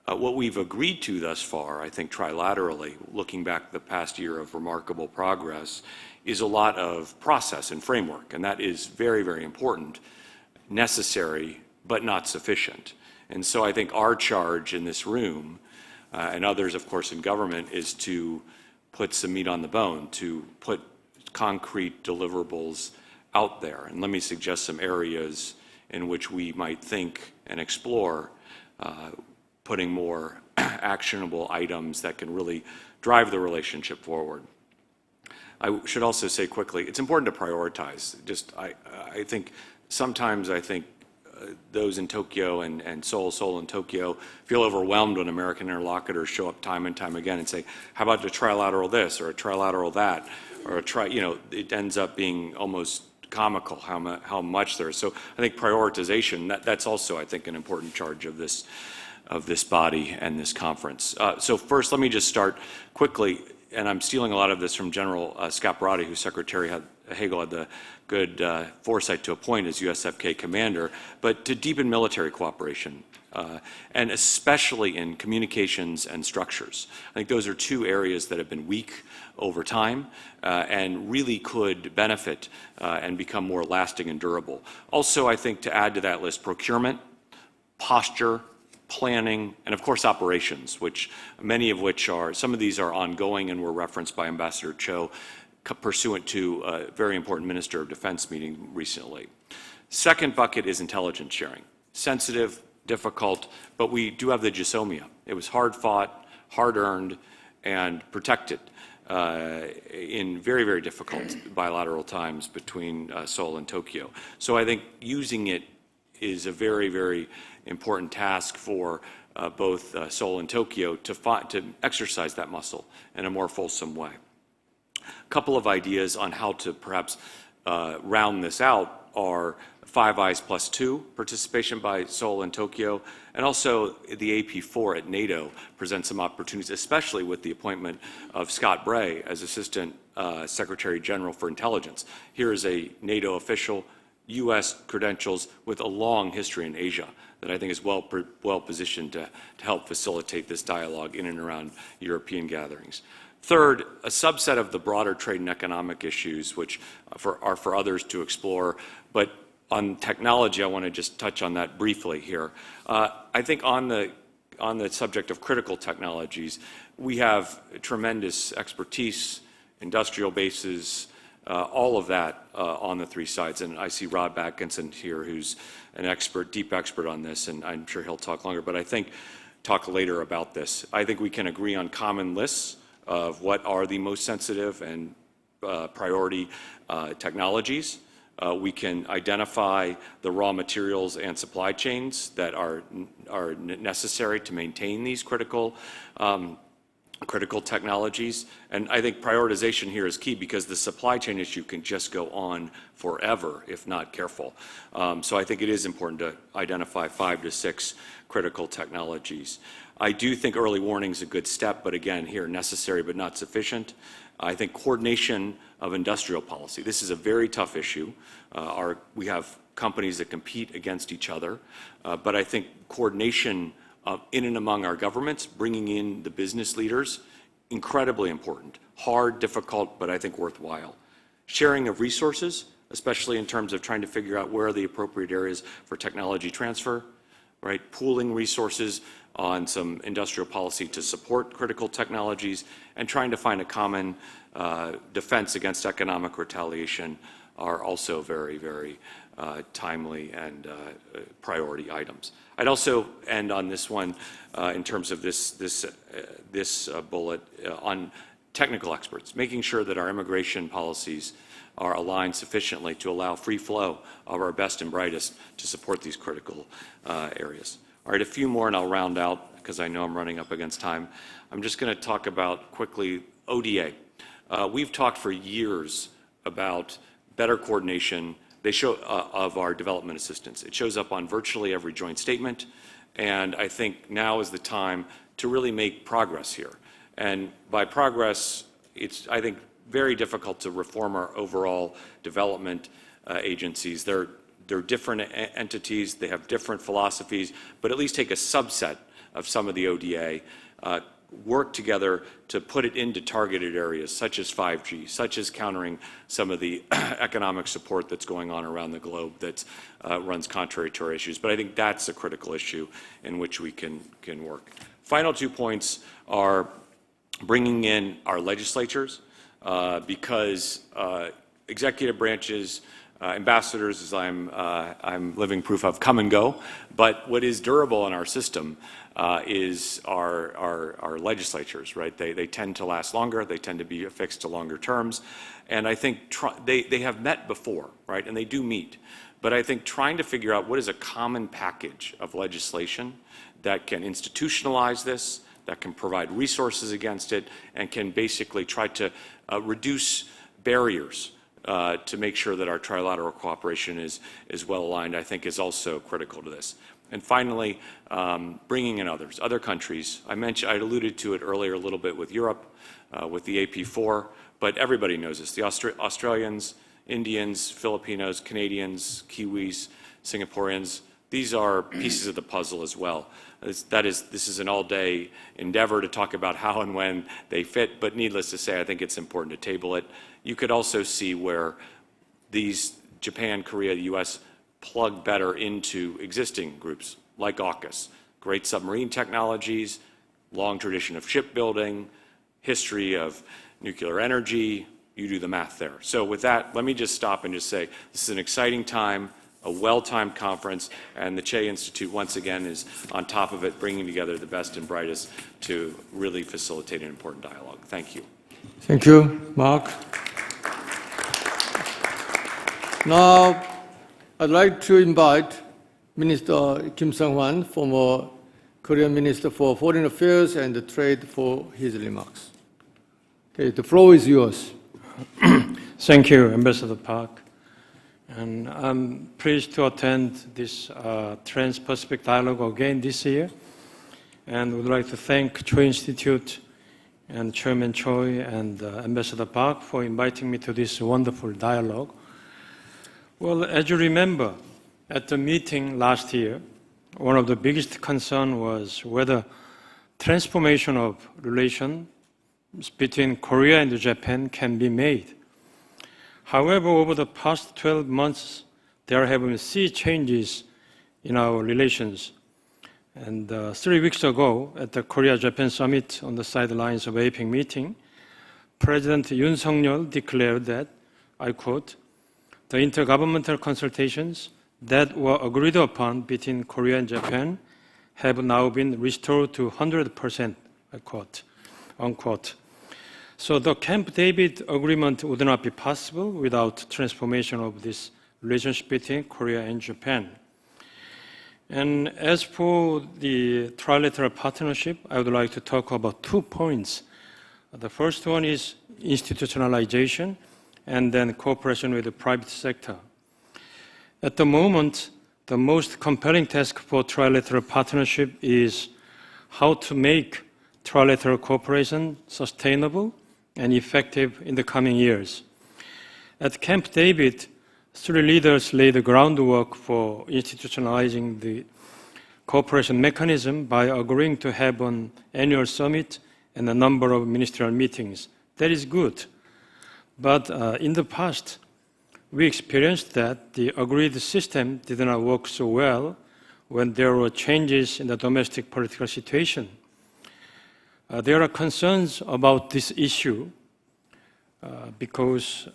What we've agreed to thus far, I think trilaterally, looking back the past year of remarkable progress, is a lot of process and framework, and that is very, very important, necessary, but not sufficient. And so I think our charge in this room, and others, of course, in government, is to put some meat on the bone, to put concrete deliverables out there. And let me suggest some areas in which we might think and explore putting more actionable items that can really drive the relationship forward. I should also say quickly, it's important to prioritize. I think sometimes those in Tokyo and Seoul and Tokyo feel overwhelmed when American interlocutors show up time and time again and say, how about a trilateral this or a trilateral that, or it ends up being almost comical how much there is. So I think prioritization, that's also, I think, an important charge of this body and this conference. So first, let me just start quickly, and I'm stealing a lot of this from General Scaparrotti, who Secretary Hagel had the good foresight to appoint as USFK commander, but to deepen military cooperation, and especially in communications and structures. I think those are two areas that have been weak over time and really could benefit and become more lasting and durable. Also, I think to add to that list, procurement, posture, planning, and of course operations, some of these are ongoing and were referenced by Ambassador Cho pursuant to a very important Minister of Defense meeting recently. Second bucket is intelligence sharing. Sensitive, difficult, but we do have the GSOMIA. It was hard fought, hard earned, and protected in very, very difficult bilateral times between Seoul and Tokyo. So I think using it is a very, very important task for both Seoul and Tokyo to exercise that muscle in a more fulsome way. A couple of ideas on how to perhaps round this out are Five Eyes plus 2 participation by Seoul and Tokyo, and also the AP4 at NATO presents some opportunities, especially with the appointment of Scott Bray as Assistant Secretary General for Intelligence. Here is a NATO official, U.S. credentials with a long history in Asia that I think is well positioned to help facilitate this dialogue in and around European gatherings. Third, a subset of the broader trade and economic issues, which are for others to explore, but on technology, I want to just touch on that briefly here. I think on the subject of critical technologies, we have tremendous expertise, industrial bases, all of that on the three sides. And I see Rob Atkinson here, who's an expert, deep expert on this, and I'm sure he'll talk longer, but I think talk later about this. I think we can agree on common lists of what are the most sensitive and priority technologies. We can identify the raw materials and supply chains that are necessary to maintain these critical technologies. And I think prioritization here is key because the supply chain issue can just go on forever if not careful. So I think it is important to identify 5 to 6 critical technologies. I do think early warning is a good step, but again, here necessary but not sufficient. I think coordination of industrial policy. This is a very tough issue. We have companies that compete against each other, but I think coordination in and among our governments, bringing in the business leaders, incredibly important. Hard, difficult, but I think worthwhile. Sharing of resources, especially in terms of trying to figure out where are the appropriate areas for technology transfer, right? Pooling resources on some industrial policy to support critical technologies, and trying to find a common defense against economic retaliation are also very, very timely and priority items. I'd also end on this one in terms of this bullet on technical experts, making sure that our immigration policies are aligned sufficiently to allow free flow of our best and brightest to support these critical areas. All right, a few more and I'll round out because I know I'm running up against time. I'm just going to talk about quickly ODA. We've talked for years about better coordination of our development assistance. It shows up on virtually every joint statement, and I think now is the time to really make progress here. And by progress, it's, I think, very difficult to reform our overall development agencies. They're different entities, they have different philosophies, but at least take a subset of some of the ODA, work together to put it into targeted areas such as 5G, such as countering some of the economic support that's going on around the globe that runs contrary to our issues. But I think that's a critical issue in which we can work. Final 2 points are bringing in our legislatures, because executive branches, ambassadors, as I'm living proof of, come and go. But what is durable in our system is our legislatures, right? They tend to last longer. They tend to be affixed to longer terms. And I think they have met before, right? And they do meet. But I think trying to figure out what is a common package of legislation that can institutionalize this, that can provide resources against it, and can basically try to reduce barriers to make sure that our trilateral cooperation is well aligned, I think is also critical to this. And finally, bringing in other countries. I alluded to it earlier a little bit with Europe, with the AP4, but everybody knows this. The Australians, Indians, Filipinos, Canadians, Kiwis, Singaporeans, these are pieces of the puzzle as well. This is an all-day endeavor to talk about how and when they fit, but needless to say, I think it's important to table it. You could also see where these, Japan, Korea, the US, plug better into existing groups like AUKUS. Great submarine technologies, long tradition of shipbuilding, history of nuclear energy. You do the math there. So with that, let me just stop and just say this is an exciting time, a well-timed conference, and the Che Institute once again is on top of it, bringing together the best and brightest to really facilitate an important dialogue. Thank you. Thank you, Mark. Now, I'd like to invite Minister Kim Sung-hwan, former Korean Minister for Foreign Affairs and Trade, for his remarks. Okay, the floor is yours. Thank you, Ambassador Park. And I'm pleased to attend this Trans-Pacific Dialogue again this year. And would like to thank Choi Institute and Chairman Choi and Ambassador Park for inviting me to this wonderful dialogue. Well, as you remember, at the meeting last year, one of the biggest concerns was whether transformation of relations between Korea and Japan can be made. However, over the past 12 months, there have been sea changes in our relations. And 3 weeks ago, at the Korea-Japan Summit on the sidelines of APEC meeting, President Yoon Suk-yeol declared that, I quote, "The intergovernmental consultations that were agreed upon between Korea and Japan have now been restored to 100%, I quote, unquote. So the Camp David agreement would not be possible without transformation of this relationship between Korea and Japan. And as for the trilateral partnership, I would like to talk about 2 points. The first one is institutionalization, and then cooperation with the private sector. At the moment, the most compelling task for trilateral partnership is how to make trilateral cooperation sustainable and effective in the coming years. At Camp David, 3 leaders laid the groundwork for institutionalizing the cooperation mechanism by agreeing to have an annual summit and a number of ministerial meetings. That is good. But in the past, we experienced that the agreed system did not work so well when there were changes in the domestic political situation. There are concerns about this issue because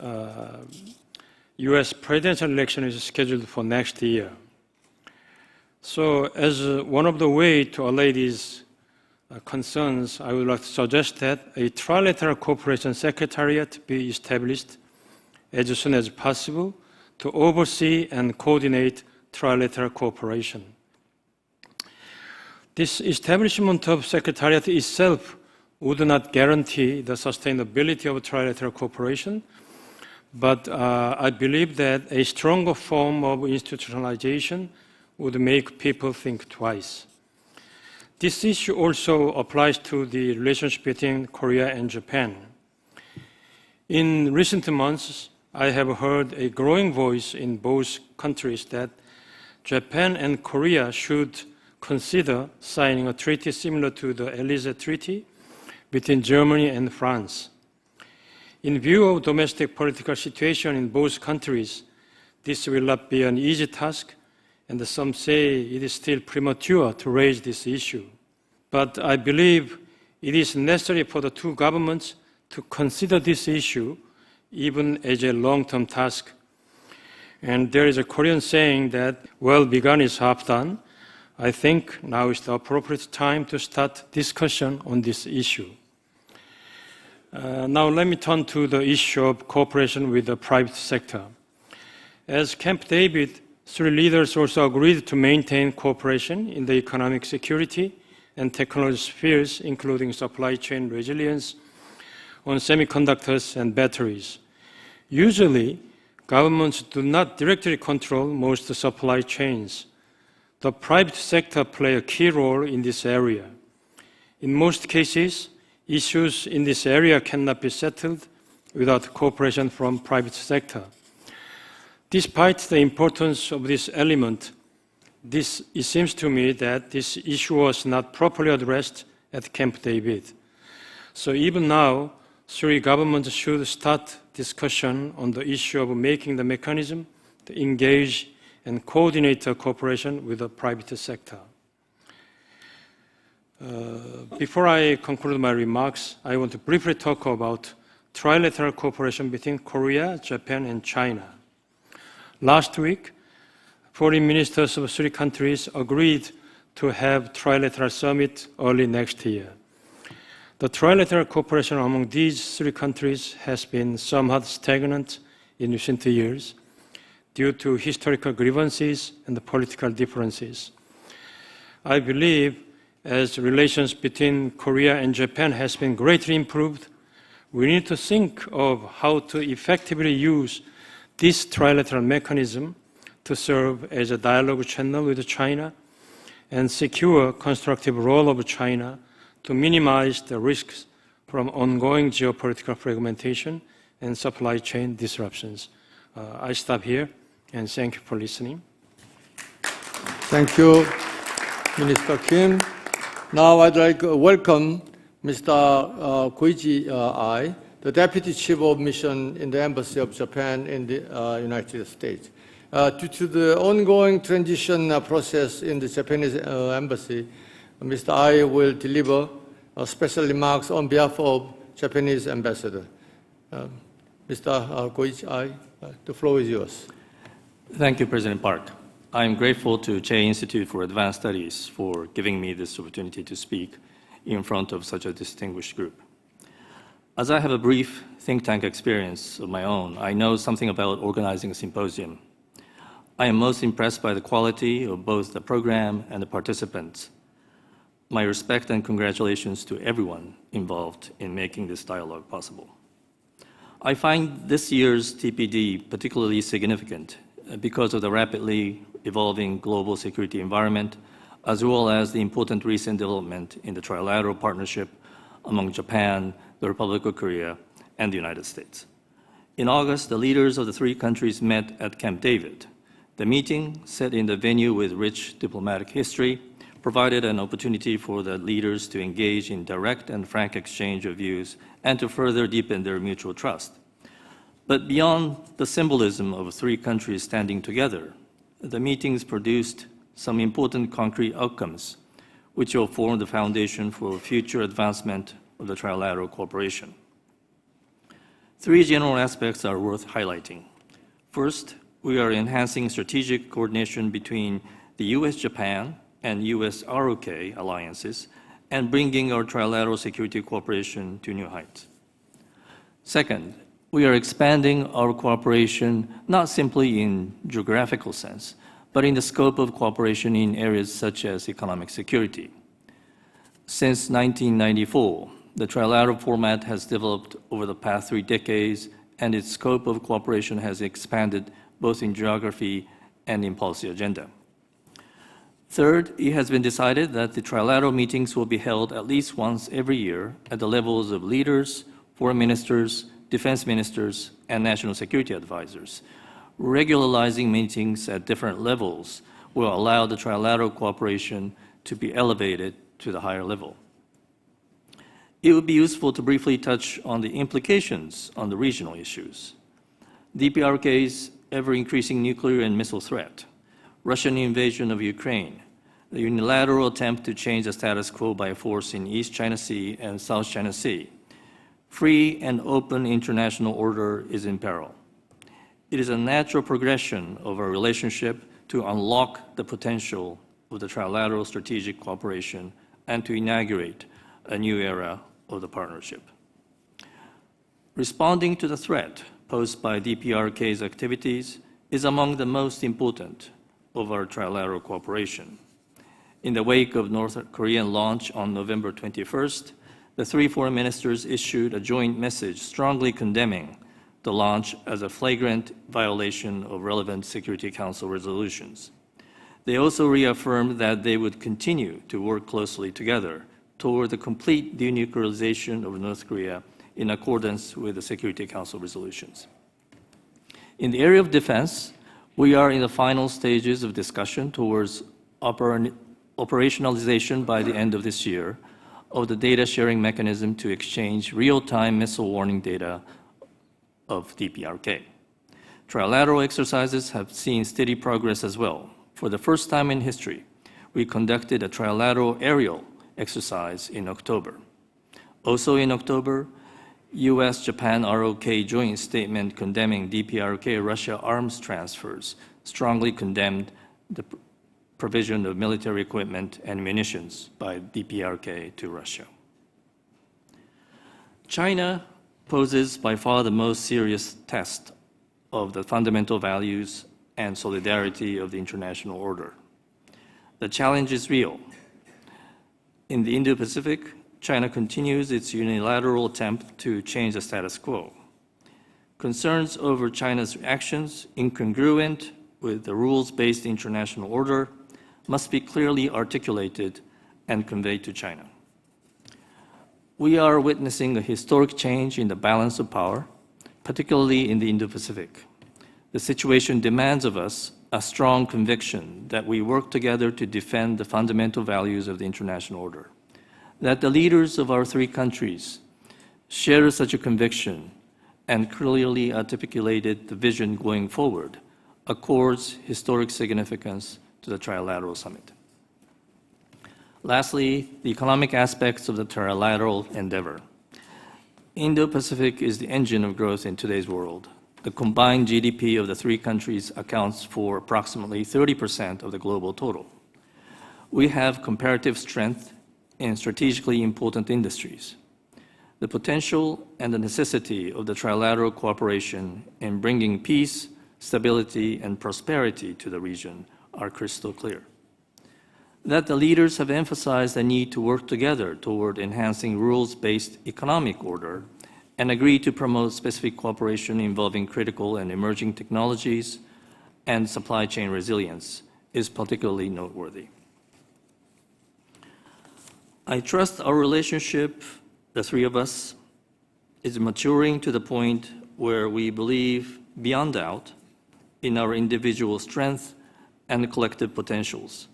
US presidential election is scheduled for next year. So as one of the ways to allay these concerns, I would like to suggest that a trilateral cooperation secretariat be established as soon as possible to oversee and coordinate trilateral cooperation. This establishment of secretariat itself would not guarantee the sustainability of trilateral cooperation, but I believe that a stronger form of institutionalization would make people think twice. This issue also applies to the relationship between Korea and Japan. In recent months, I have heard a growing voice in both countries that Japan and Korea should consider signing a treaty similar to the Élysée Treaty between Germany and France. In view of domestic political situation in both countries, this will not be an easy task, and some say it is still premature to raise this issue. But I believe it is necessary for the two governments to consider this issue even as a long-term task. And there is a Korean saying that well begun is half done. I think now is the appropriate time to start discussion on this issue. Now let me turn to the issue of cooperation with the private sector. As Camp David, three leaders also agreed to maintain cooperation in the economic security and technology spheres, including supply chain resilience on semiconductors and batteries. Usually, governments do not directly control most supply chains. The private sector plays a key role in this area. In most cases, issues in this area cannot be settled without cooperation from private sector. Despite the importance of this element, it seems to me that this issue was not properly addressed at Camp David. So even now, three governments should start discussion on the issue of making the mechanism to engage and coordinate cooperation with the private sector. Before I conclude my remarks, I want to briefly talk about trilateral cooperation between Korea, Japan, and China. Last week, foreign ministers of three countries agreed to have trilateral summit early next year. The trilateral cooperation among these three countries has been somewhat stagnant in recent years due to historical grievances and the political differences. I believe as relations between Korea and Japan has been greatly improved, we need to think of how to effectively use this trilateral mechanism to serve as a dialogue channel with China and secure constructive role of China to minimize the risks from ongoing geopolitical fragmentation and supply chain disruptions. I stop here and thank you for listening. Thank you, Minister Kim. Now I'd like to welcome Mr. Koichi Ai, the Deputy Chief of Mission in the Embassy of Japan in the United States. Due to the ongoing transition process in the Japanese embassy, Mr. Ai will deliver special remarks on behalf of Japanese ambassador. Mr. Koichi Ai, the floor is yours. Thank you, President Park. I am grateful to Che Institute for Advanced Studies for giving me this opportunity to speak in front of such a distinguished group. As I have a brief think tank experience of my own, I know something about organizing a symposium. I am most impressed by the quality of both the program and the participants. My respect and congratulations to everyone involved in making this dialogue possible. I find this year's TPD particularly significant because of the rapidly evolving global security environment, as well as the important recent development in the trilateral partnership among Japan, the Republic of Korea, and the United States. In August, the leaders of the three countries met at Camp David. The meeting, set in the venue with rich diplomatic history, provided an opportunity for the leaders to engage in direct and frank exchange of views and to further deepen their mutual trust. But beyond the symbolism of three countries standing together, the meetings produced some important concrete outcomes, which will form the foundation for future advancement of the trilateral cooperation. Three general aspects are worth highlighting. First, we are enhancing strategic coordination between the US-Japan and US-ROK alliances and bringing our trilateral security cooperation to new heights. Second, we are expanding our cooperation not simply in geographical sense, but in the scope of cooperation in areas such as economic security. Since 1994, the trilateral format has developed over the past 3 decades, and its scope of cooperation has expanded both in geography and in policy agenda. Third, it has been decided that the trilateral meetings will be held at least once every year at the levels of leaders, foreign ministers, defense ministers, and national security advisors. Regularizing meetings at different levels will allow the trilateral cooperation to be elevated to the higher level. It would be useful to briefly touch on the implications on the regional issues. DPRK's ever-increasing nuclear and missile threat, Russian invasion of Ukraine, the unilateral attempt to change the status quo by force in East China Sea and South China Sea. Free and open international order is in peril. It is a natural progression of our relationship to unlock the potential of the trilateral strategic cooperation and to inaugurate a new era of the partnership. Responding to the threat posed by DPRK's activities is among the most important of our trilateral cooperation. In the wake of North Korean launch on November 21st, the 3 foreign ministers issued a joint message strongly condemning the launch as a flagrant violation of relevant Security Council resolutions. They also reaffirmed that they would continue to work closely together toward the complete denuclearization of North Korea in accordance with the Security Council resolutions. In the area of defense, we are in the final stages of discussion towards operationalization by the end of this year of the data sharing mechanism to exchange real-time missile warning data of DPRK. Trilateral exercises have seen steady progress as well. For the first time in history, we conducted a trilateral aerial exercise in October. Also in October, US-Japan ROK joint statement condemning DPRK Russia arms transfers strongly condemned the provision of military equipment and munitions by DPRK to Russia. China poses by far the most serious test of the fundamental values and solidarity of the international order. The challenge is real. In the Indo-Pacific, China continues its unilateral attempt to change the status quo. Concerns over China's actions incongruent with the rules-based international order must be clearly articulated and conveyed to China. We are witnessing a historic change in the balance of power, particularly in the Indo-Pacific. The situation demands of us a strong conviction that we work together to defend the fundamental values of the international order. That the leaders of our 3 countries share such a conviction and clearly articulated the vision going forward accords historic significance to the Trilateral Summit. Lastly, the economic aspects of the trilateral endeavor. Indo-Pacific is the engine of growth in today's world. The combined GDP of the 3 countries accounts for approximately 30% of the global total. We have comparative strength in strategically important industries. The potential and the necessity of the trilateral cooperation in bringing peace, stability, and prosperity to the region are crystal clear. That the leaders have emphasized the need to work together toward enhancing rules-based economic order and agree to promote specific cooperation involving critical and emerging technologies and supply chain resilience is particularly noteworthy. I trust our relationship, the 3 of us, is maturing to the point where we believe beyond doubt in our individual strength and collective potentials.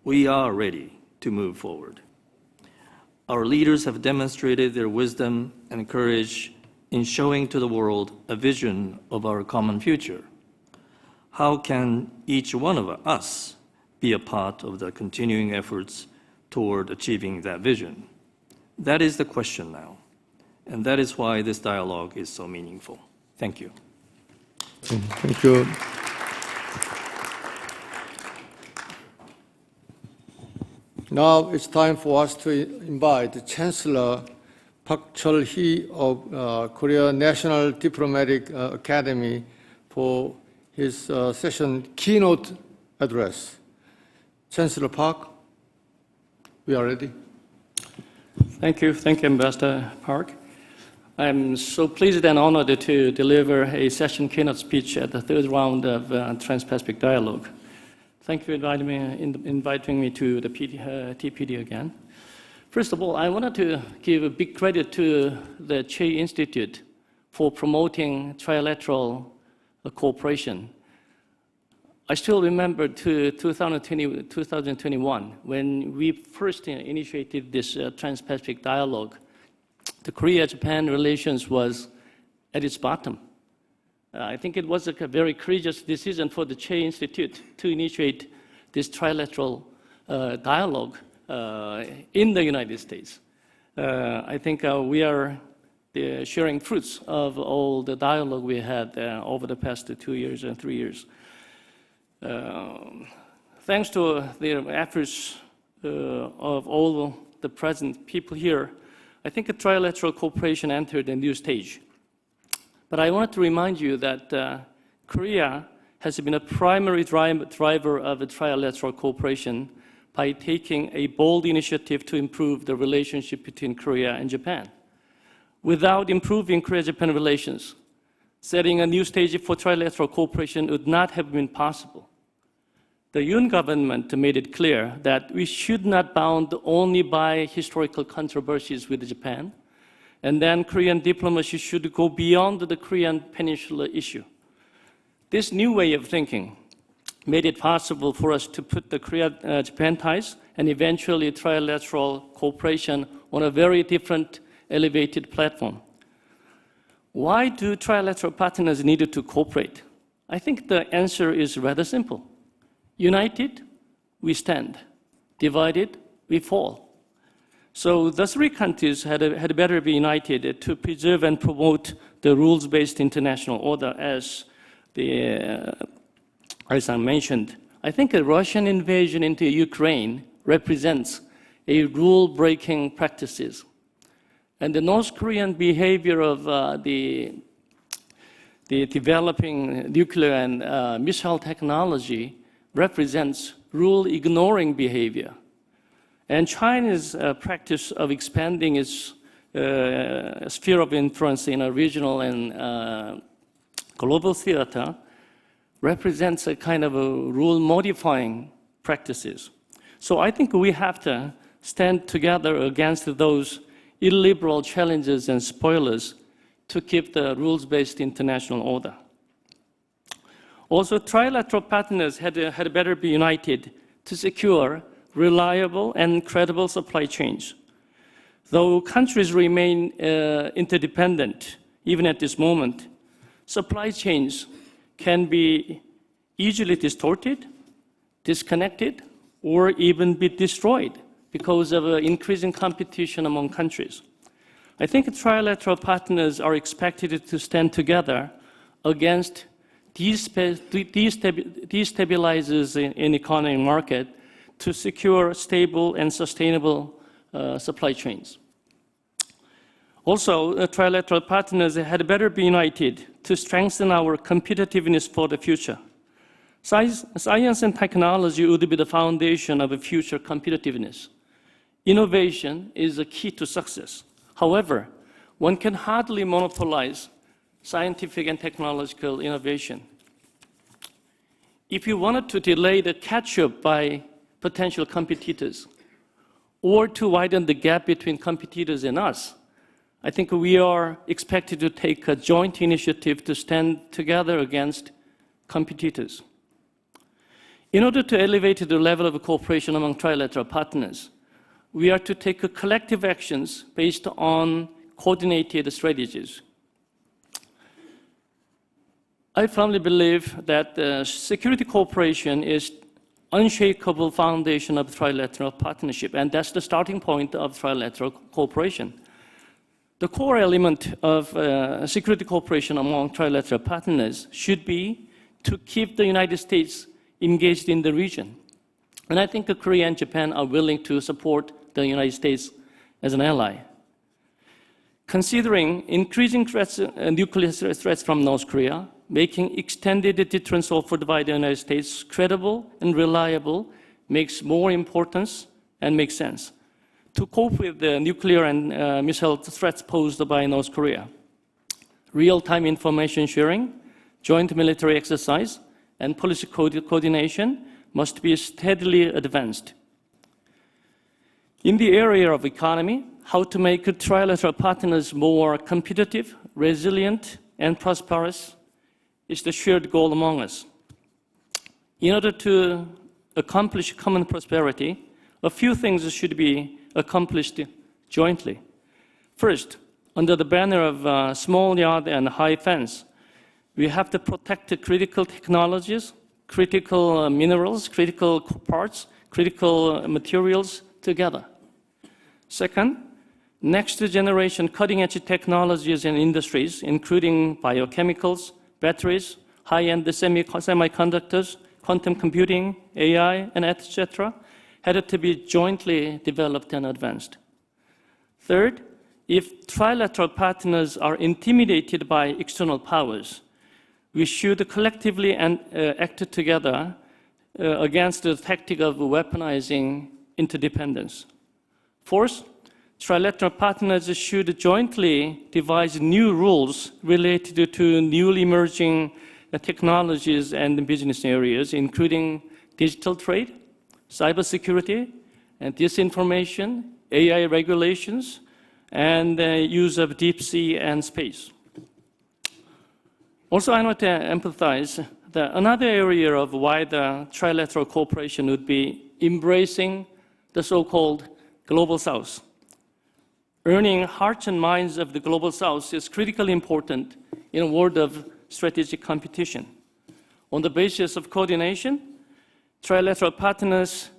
We are ready to move forward. Our leaders have demonstrated their wisdom and courage in showing to the world a vision of our common future. How can each one of us be a part of the continuing efforts toward achieving that vision? That is the question now, and that is why this dialogue is so meaningful. Thank you. Thank you. Now it's time for us to invite Chancellor Park Chul-hee of Korea National Diplomatic Academy for his session keynote address. Chancellor Park, we are ready. Thank you, Ambassador Park. I'm so pleased and honored to deliver a session keynote speech at the third round of Trans-Pacific Dialogue. Thank you for inviting me to the TPD again. First of all, I wanted to give a big credit to the Che Institute for promoting trilateral cooperation. I still remember 2021, when we first initiated this Trans-Pacific Dialogue. The Korea-Japan relations was at its bottom. I think it was a very courageous decision for the Che Institute to initiate this trilateral dialogue in the United States. I think we are sharing fruits of all the dialogue we had over the past 2 years and 3 years. Thanks to the efforts of all the present people here, I think a trilateral cooperation entered a new stage. But I want to remind you that Korea has been a primary driver of the trilateral cooperation by taking a bold initiative to improve the relationship between Korea and Japan. Without improving Korea-Japan relations, setting a new stage for trilateral cooperation would not have been possible. The Yoon government made it clear that we should not bound only by historical controversies with Japan, and then Korean diplomacy should go beyond the Korean Peninsula issue. This new way of thinking made it possible for us to put the Korea-Japan ties and eventually trilateral cooperation on a very different elevated platform. Why do trilateral partners need to cooperate? I think the answer is rather simple. United, we stand. Divided, we fall. So the three countries had better be united to preserve and promote the rules-based international order, as I mentioned. I think a Russian invasion into Ukraine represents a rule-breaking practices. And the North Korean behavior of the developing nuclear and missile technology represents rule-ignoring behavior. And China's practice of expanding its sphere of influence in a regional and global theater represents a kind of a rule-modifying practices. So I think we have to stand together against those illiberal challenges and spoilers to keep the rules-based international order. Also, trilateral partners had better be united to secure reliable and credible supply chains. Though countries remain interdependent, even at this moment, supply chains can be easily distorted, disconnected, or even be destroyed because of increasing competition among countries. I think trilateral partners are expected to stand together against destabilizers in economic market to secure stable and sustainable supply chains. Also, trilateral partners had better be united to strengthen our competitiveness for the future. Science and technology would be the foundation of a future competitiveness. Innovation is a key to success. However, one can hardly monopolize scientific and technological innovation. If you wanted to delay the catch-up by potential competitors or to widen the gap between competitors and us, I think we are expected to take a joint initiative to stand together against competitors. In order to elevate the level of cooperation among trilateral partners, we are to take collective actions based on coordinated strategies. I firmly believe that security cooperation is unshakable foundation of trilateral partnership, and that's the starting point of trilateral cooperation. The core element of security cooperation among trilateral partners should be to keep the United States engaged in the region. And I think Korea and Japan are willing to support the United States as an ally. Considering increasing threats, nuclear threats from North Korea, making extended deterrence offered by the United States credible and reliable makes more importance and makes sense. to cope with the nuclear and missile threats posed by North Korea. Real-time information sharing, joint military exercise, and policy coordination must be steadily advanced. In the area of economy, how to make trilateral partners more competitive, resilient, and prosperous is the shared goal among us. In order to accomplish common prosperity, a few things should be accomplished jointly. First, under the banner of small yard and high fence, we have to protect the critical technologies, critical minerals, critical parts, critical materials together. Second, next generation cutting-edge technologies and industries, including biochemicals, batteries, high-end semiconductors, quantum computing, AI, and etc., had to be jointly developed and advanced. Third, if trilateral partners are intimidated by external powers, we should collectively act together against the tactic of weaponizing interdependence. Fourth, trilateral partners should jointly devise new rules related to newly emerging technologies and business areas, including digital trade, cybersecurity, and disinformation, AI regulations, and use of deep sea and space. Also, I want to emphasize that another area of wider trilateral cooperation would be embracing the so-called Global South. Earning hearts and minds of the Global South is critically important in a world of strategic competition. On the basis of coordination, trilateral partners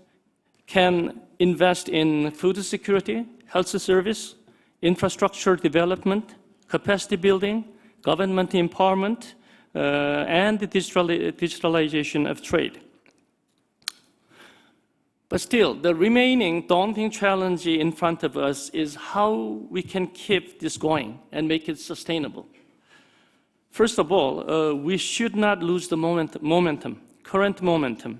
can invest in food security, health service, infrastructure development, capacity building, government empowerment, and the digitalization of trade. But still, the remaining daunting challenge in front of us is how we can keep this going and make it sustainable. First of all, we should not lose the current momentum.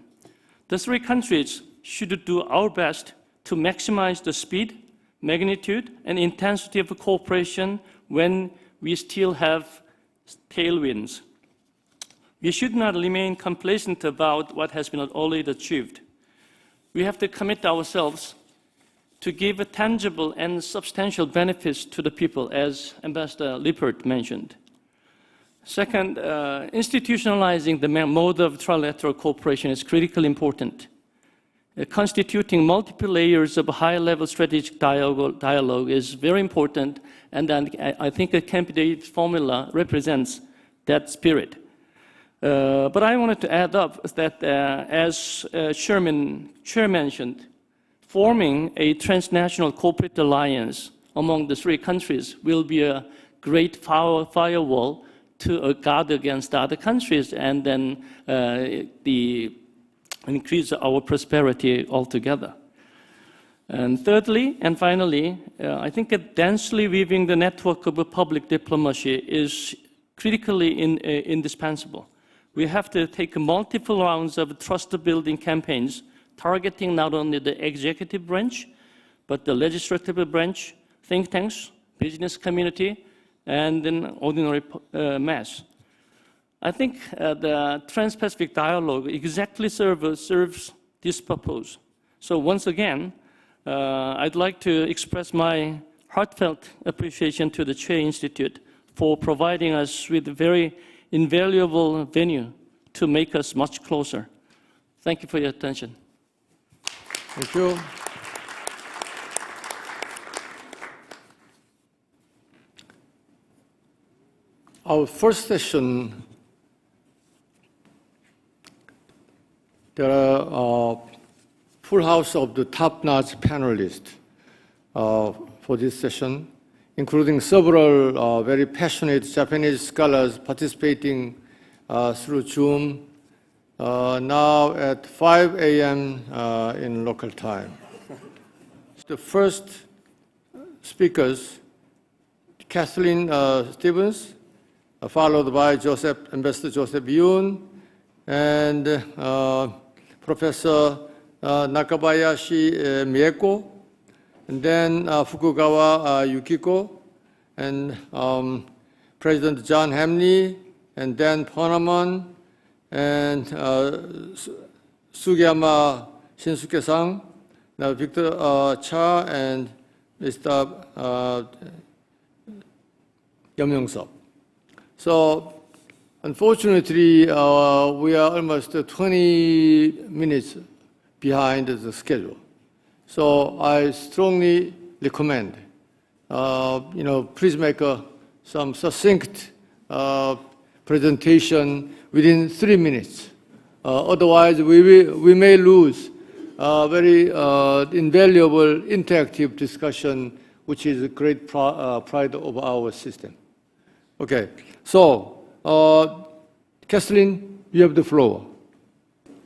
The three countries should do our best to maximize the speed, magnitude, and intensity of cooperation when we still have tailwinds. We should not remain complacent about what has been already achieved. We have to commit ourselves to give tangible and substantial benefits to the people, as Ambassador Lippert mentioned. Second, institutionalizing the mode of trilateral cooperation is critically important. Constituting multiple layers of high-level strategic dialogue is very important, and I think a candidate formula represents that spirit. But I wanted to add up that, as Chair mentioned, forming a transnational corporate alliance among the three countries will be a great firewall to guard against other countries and then increase our prosperity altogether. And thirdly, and finally, I think that densely weaving the network of public diplomacy is critically indispensable. We have to take multiple rounds of trust-building campaigns targeting not only the executive branch, but the legislative branch, think tanks, business community, and then ordinary mass. I think the Trans-Pacific Dialogue exactly serves this purpose. So once again, I'd like to express my heartfelt appreciation to the Che Institute for providing us with a very invaluable venue to make us much closer. Thank you for your attention. Thank you. Our first session, there are a full house of the top-notch panelists for this session, including several very passionate Japanese scholars participating through Zoom now at 5 a.m. in local time. The first speakers, Kathleen Stevens, followed by Ambassador Joseph Yoon and Professor Nakabayashi Mieko, and then Fukugawa Yukiko, and President John Hamney, and Dan Poneman, and Sugiyama Shinsuke-san, now Victor Cha, and Mr. Yum Young-suk. So unfortunately, we are almost 20 minutes behind the schedule. So I strongly recommend, please make some succinct presentation within 3 minutes. Otherwise, we may lose very invaluable interactive discussion, which is a great pride of our system. Okay, so Kathleen, you have the floor.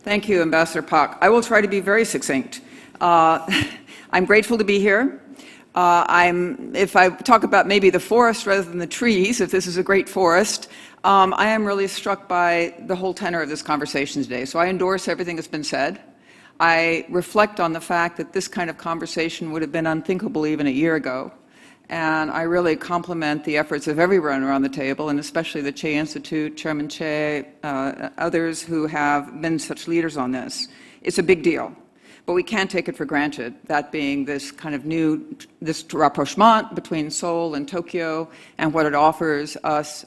Thank you, Ambassador Pak. I will try to be very succinct. I'm grateful to be here. If I talk about maybe the forest rather than the trees, if this is a great forest, I am really struck by the whole tenor of this conversation today. So I endorse everything that's been said. I reflect on the fact that this kind of conversation would have been unthinkable even a year ago. And I really compliment the efforts of everyone around the table, and especially the Che Institute, Chairman Che, others who have been such leaders on this. It's a big deal, but we can't take it for granted, that being this kind of this rapprochement between Seoul and Tokyo and what it offers us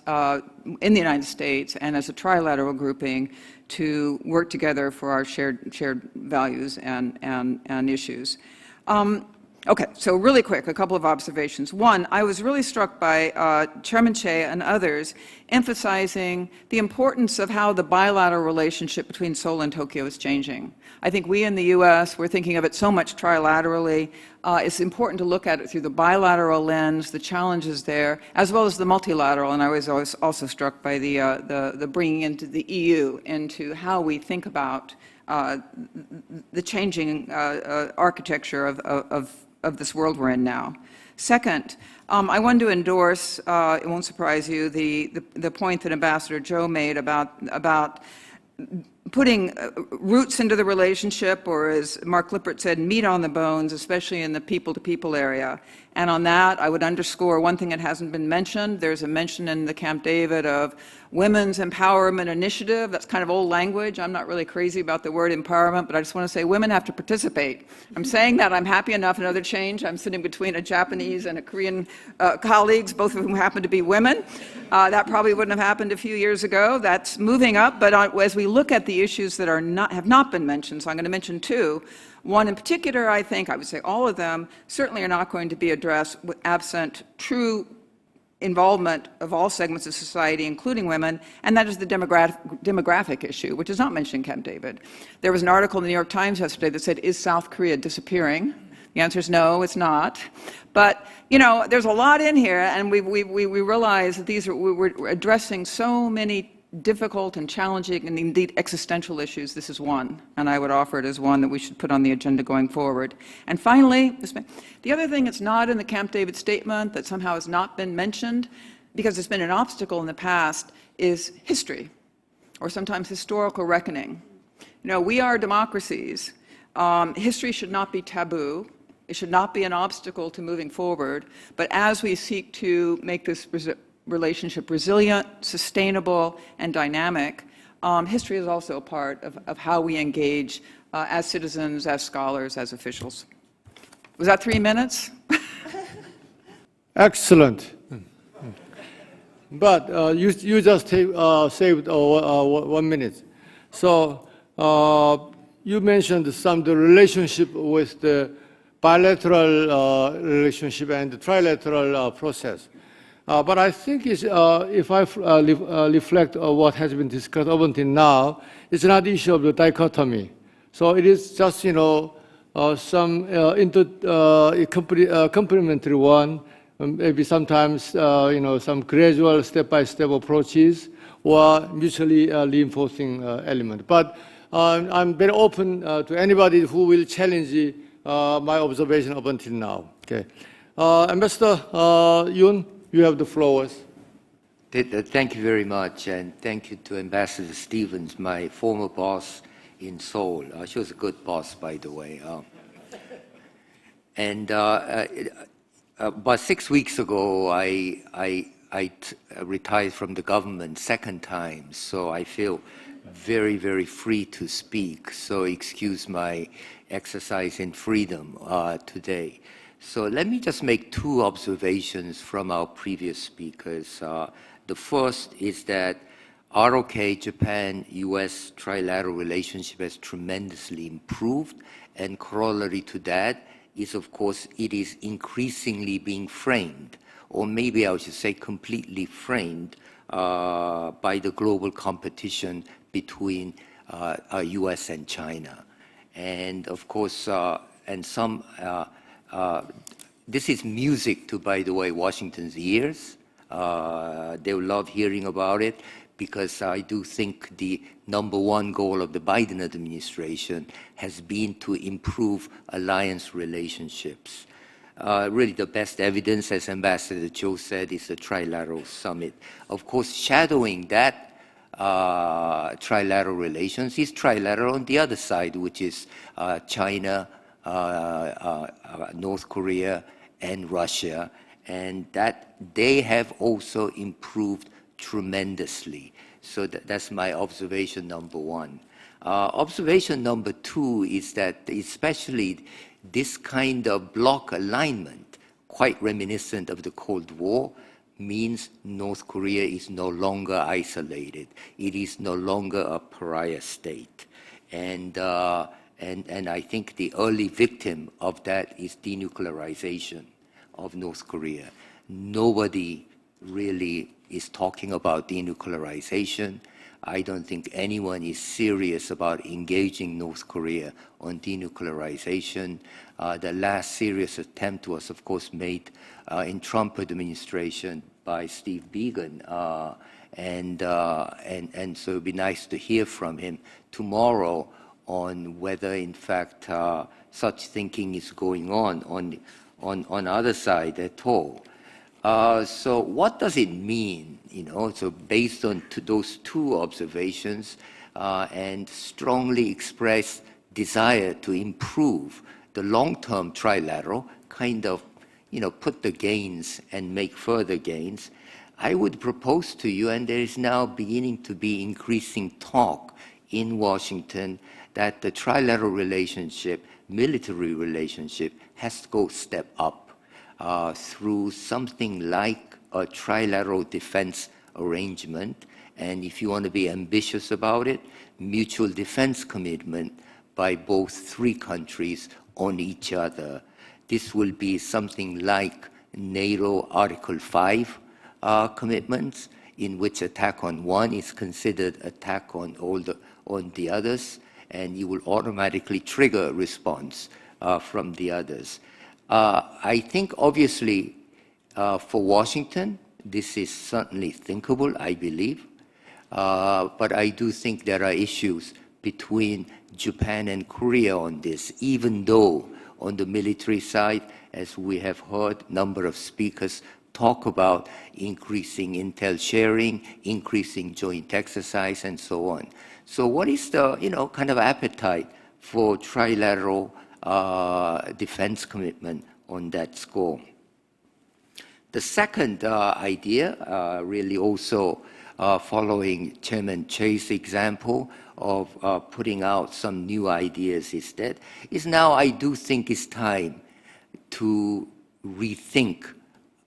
in the United States and as a trilateral grouping to work together for our shared values and issues. Okay, so really quick, a couple of observations. One, I was really struck by Chairman Che and others emphasizing the importance of how the bilateral relationship between Seoul and Tokyo is changing. I think we in the U.S., we're thinking of it so much trilaterally. It's important to look at it through the bilateral lens, the challenges there, as well as the multilateral. And I was also struck by the bringing into the EU into how we think about the changing architecture of this world we're in now. Second, I wanted to endorse, it won't surprise you, the point that Ambassador Joe made about putting roots into the relationship, or as Mark Lippert said, meat on the bones, especially in the people-to-people area. And on that, I would underscore one thing that hasn't been mentioned. There's a mention in the Camp David of Women's Empowerment Initiative. That's kind of old language. I'm not really crazy about the word empowerment, but I just want to say women have to participate. I'm saying that. I'm happy enough. Another change. I'm sitting between a Japanese and a Korean colleagues, both of whom happen to be women. That probably wouldn't have happened a few years ago. That's moving up. But as we look at the issues that have not been mentioned, so I'm going to mention two. One in particular, I think, I would say all of them, certainly are not going to be addressed absent true involvement of all segments of society, including women, and that is the demographic issue, which is not mentioned in Camp David. There was an article in the New York Times yesterday that said, is South Korea disappearing? The answer is no, it's not. But, there's a lot in here, and we realize that we're addressing so many difficult and challenging and indeed existential issues. This is one, and I would offer it as one that we should put on the agenda going forward. And finally, the other thing that's not in the Camp David statement that somehow has not been mentioned, because it's been an obstacle in the past, is history, or sometimes historical reckoning. We are democracies. History should not be taboo. It should not be an obstacle to moving forward. But as we seek to make this relationship resilient, sustainable, and dynamic, history is also a part of how we engage as citizens, as scholars, as officials. Was that 3 minutes? Excellent. But you just saved 1 minute. So you mentioned some of the relationship with the bilateral relationship and the trilateral process. But I think if I reflect on what has been discussed up until now, it's not the issue of the dichotomy. So it is just, some complementary one, maybe sometimes, some gradual step-by-step approaches or mutually reinforcing element. But I'm very open to anybody who will challenge my observation up until now. Okay, Ambassador Yoon, you have the floor. Thank you very much, and thank you to Ambassador Stevens, my former boss in Seoul. She was a good boss, by the way. And about 6 weeks ago, I retired from the government second time, so I feel very, very free to speak. So excuse my exercise in freedom today. So let me just make two observations from our previous speakers. The first is that ROK, Japan-US trilateral relationship has tremendously improved, and corollary to that is, of course, it is increasingly being framed, or maybe I should say completely framed, by the global competition between US and China. And of course, this is music to, by the way, Washington's ears. They will love hearing about it, because I do think the #1 goal of the Biden administration has been to improve alliance relationships. Really the best evidence, as Ambassador Cho said, is the Trilateral Summit. Of course, shadowing that trilateral relations is trilateral on the other side, which is China, North Korea, and Russia, and that they have also improved tremendously. So that's my observation #1. Observation #2 is that especially this kind of bloc alignment, quite reminiscent of the Cold War, means North Korea is no longer isolated. It is no longer a pariah state. And I think the early victim of that is denuclearization of North Korea. Nobody really is talking about denuclearization. I don't think anyone is serious about engaging North Korea on denuclearization. The last serious attempt was, of course, made in Trump administration by Steve Biegun, and so it'd be nice to hear from him tomorrow on whether, in fact, such thinking is going on other side at all. So what does it mean? So based on those two observations and strongly expressed desire to improve the long-term trilateral, kind of, put the gains and make further gains, I would propose to you, and there is now beginning to be increasing talk in Washington, that the trilateral relationship, military relationship, has to go step up through something like a trilateral defense arrangement, and if you want to be ambitious about it, mutual defense commitment by both three countries on each other. This will be something like NATO Article 5 commitments, in which attack on one is considered attack on the others, and you will automatically trigger a response from the others. I think, obviously, for Washington, this is certainly thinkable, I believe. But I do think there are issues between Japan and Korea on this, even though on the military side, as we have heard, a number of speakers talk about increasing intel sharing, increasing joint exercise, and so on. So what is the, kind of appetite for trilateral defense commitment on that score? The second idea, really also following Chairman Che's example of putting out some new ideas, is now I do think it's time to rethink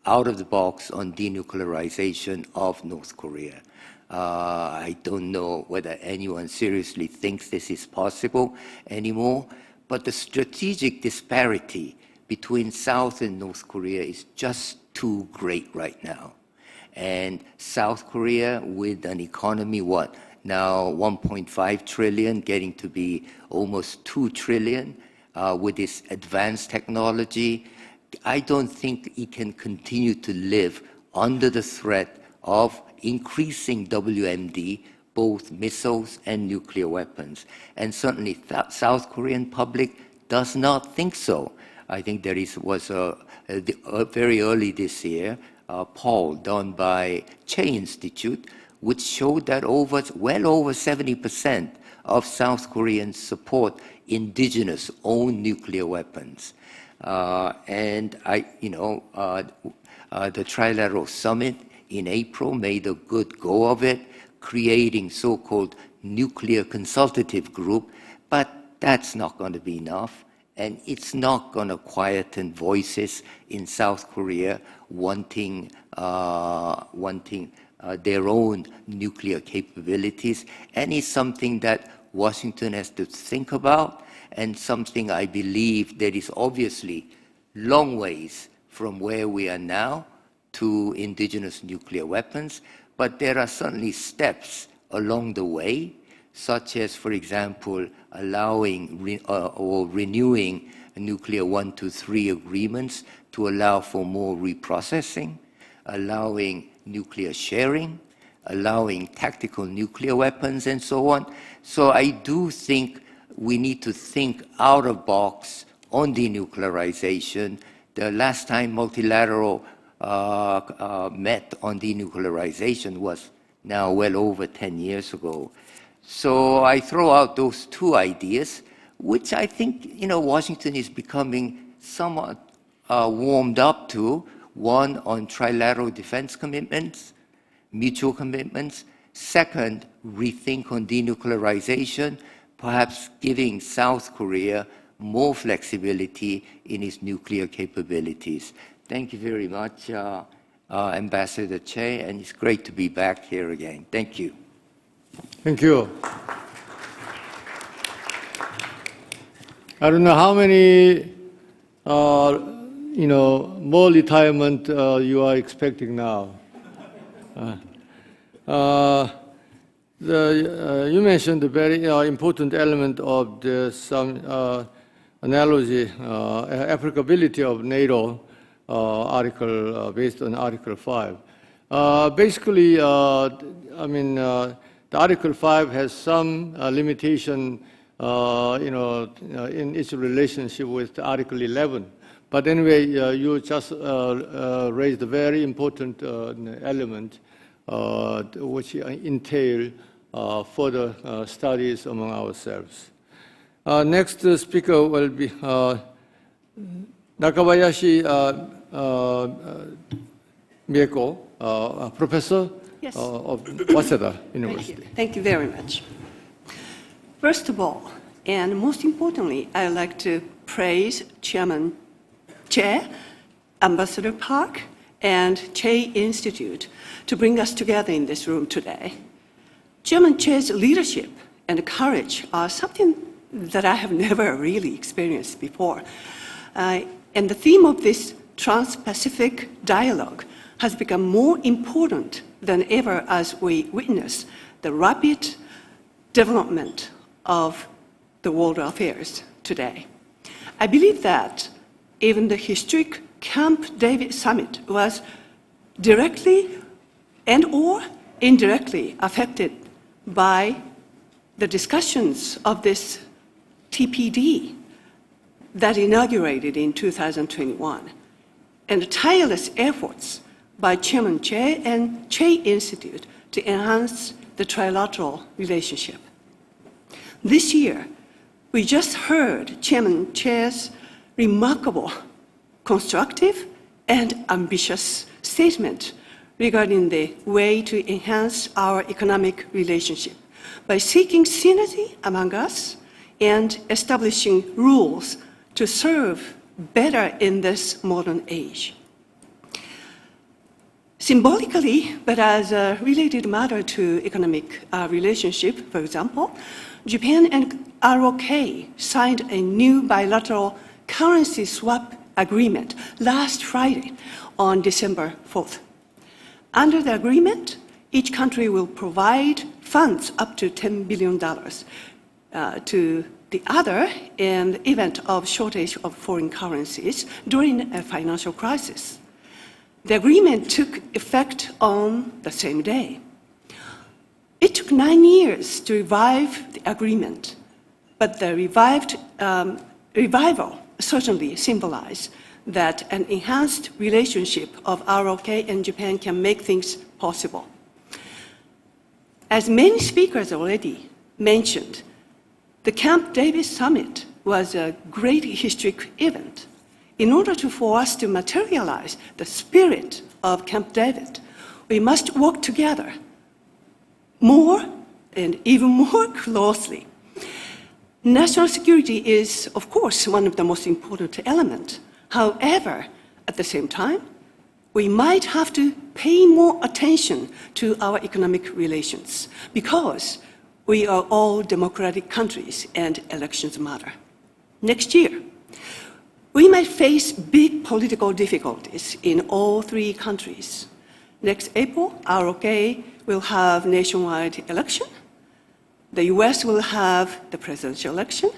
out of the box on denuclearization of North Korea. I don't know whether anyone seriously thinks this is possible anymore, but the strategic disparity between South and North Korea is just too great right now. And South Korea, with an economy, now 1.5 trillion, getting to be almost 2 trillion, with its advanced technology, I don't think it can continue to live under the threat of increasing WMD, both missiles and nuclear weapons. And certainly South Korean public does not think so. I think there was very early this year, a poll done by Che Institute, which showed that well over 70% of South Koreans support indigenous own nuclear weapons. And the Trilateral Summit in April made a good go of it, creating so-called nuclear consultative group, but that's not going to be enough. And it's not going to quieten voices in South Korea wanting their own nuclear capabilities. And it's something that Washington has to think about, and something I believe that is obviously long ways from where we are now to indigenous nuclear weapons. But there are certainly steps along the way, such as, for example, allowing or renewing nuclear 1, 2, 3 agreements to allow for more reprocessing, allowing nuclear sharing, allowing tactical nuclear weapons, and so on. So I do think we need to think out of box on denuclearization. The last time multilateral met on denuclearization was now well over 10 years ago. So I throw out those two ideas, which I think Washington is becoming somewhat warmed up to. One, on trilateral defense commitments, mutual commitments. Second, rethink on denuclearization, perhaps giving South Korea more flexibility in its nuclear capabilities. Thank you very much, Ambassador Che, and it's great to be back here again. Thank you. Thank you. I don't know how many, more retirement you are expecting now. You mentioned a very important element of some analogy, applicability of NATO article based on Article 5. Basically, the Article 5 has some limitation, in its relationship with Article 11. But anyway, you just raised a very important element, which entail further studies among ourselves. Next speaker will be Nakabayashi Mieko, professor of Waseda University. Thank you very much. First of all, and most importantly, I'd like to praise Chairman Che, Ambassador Park, and Che Institute to bring us together in this room today. Chairman Che's leadership and courage are something that I have never really experienced before. And the theme of this Trans-Pacific dialogue has become more important than ever as we witness the rapid development of the world affairs today. I believe that even the historic Camp David summit was directly and or indirectly affected by the discussions of this TPD that inaugurated in 2021, and the tireless efforts by Chairman Che and Che Institute to enhance the trilateral relationship. This year, we just heard Chairman Che's remarkable, constructive, and ambitious statement regarding the way to enhance our economic relationship by seeking synergy among us and establishing rules to serve better in this modern age. Symbolically, but as a related matter to economic relationship, for example, Japan and ROK signed a new bilateral currency swap agreement last Friday on December 4th. Under the agreement, each country will provide funds up to $10 billion to the other in the event of shortage of foreign currencies during a financial crisis. The agreement took effect on the same day. It took 9 years to revive the agreement, but the revival certainly symbolized that an enhanced relationship of ROK and Japan can make things possible. As many speakers already mentioned, the Camp David Summit was a great historic event. In order for us to materialize the spirit of Camp David, we must work together more and even more closely. National security is, of course, one of the most important elements. However, at the same time, we might have to pay more attention to our economic relations because we are all democratic countries and elections matter. Next year, we might face big political difficulties in all three countries. Next April, ROK will have nationwide election. The US will have the presidential election,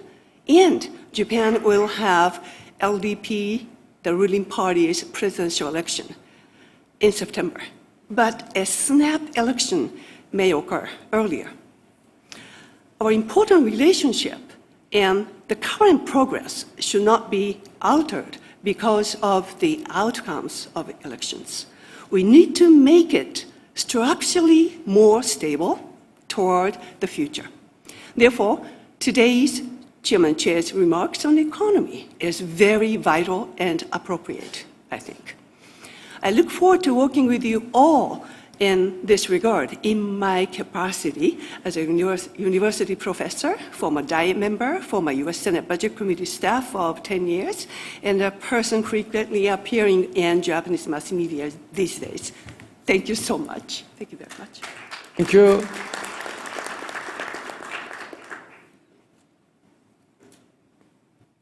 and Japan will have LDP, the ruling party's presidential election, in September. But a snap election may occur earlier. Our important relationship and the current progress should not be altered because of the outcomes of elections. We need to make it structurally more stable toward the future. Therefore, today's Chairman Chair's remarks on the economy is very vital and appropriate, I think. I look forward to working with you all in this regard in my capacity as a university professor, former Diet member, former US Senate Budget Committee staff of 10 years, and a person frequently appearing in Japanese mass media these days. Thank you so much. Thank you very much. Thank you.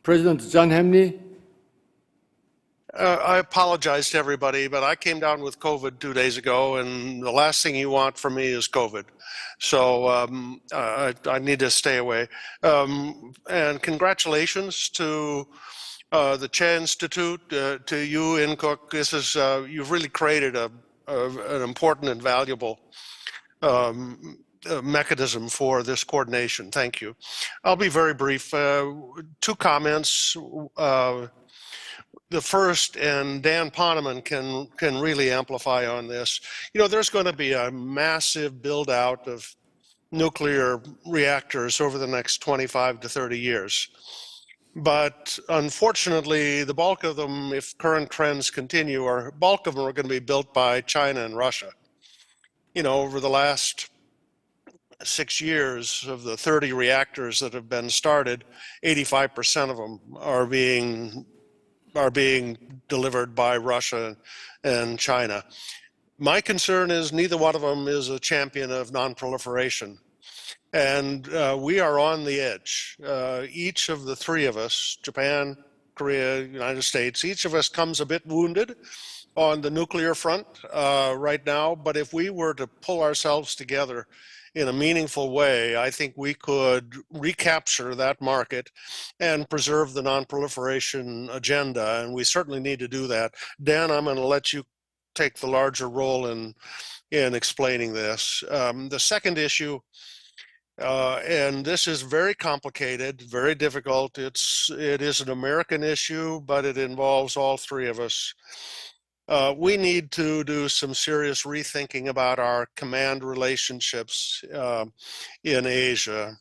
President John Hamney. I apologize to everybody, but I came down with COVID 2 days ago, and the last thing you want from me is COVID. So I need to stay away. And congratulations to the Che Institute, to you, Incook. This is you've really created an important and valuable mechanism for this coordination. Thank you. I'll be very brief. 2 comments. The first, and Dan Poneman can really amplify on this. You know, there's going to be a massive build out of nuclear reactors over the next 25 to 30 years. But unfortunately, the bulk of them, if current trends continue, bulk of them are going to be built by China and Russia. You know, over the last 6 years of the 30 reactors that have been started, 85% of them are being delivered by Russia and China. My concern is neither one of them is a champion of non-proliferation. And we are on the edge. Each of the 3 of us, Japan, Korea, United States, each of us comes a bit wounded on the nuclear front right now. But if we were to pull ourselves together in a meaningful way, I think we could recapture that market and preserve the non-proliferation agenda, and we certainly need to do that. Dan, I'm going to let you take the larger role in explaining this. The second issue, and this is very complicated, very difficult. It is an American issue, but it involves all 3 of us. We need to do some serious rethinking about our command relationships in Asia.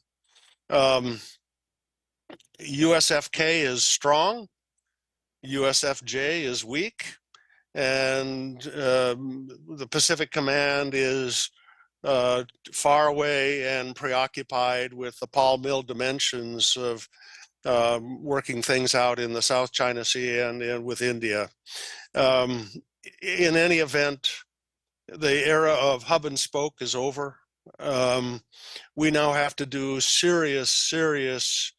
USFK is strong, USFJ is weak, and the Pacific Command is far away and preoccupied with the Paul Mill dimensions of working things out in the South China Sea and with India. In any event, the era of hub and spoke is over. We now have to do serious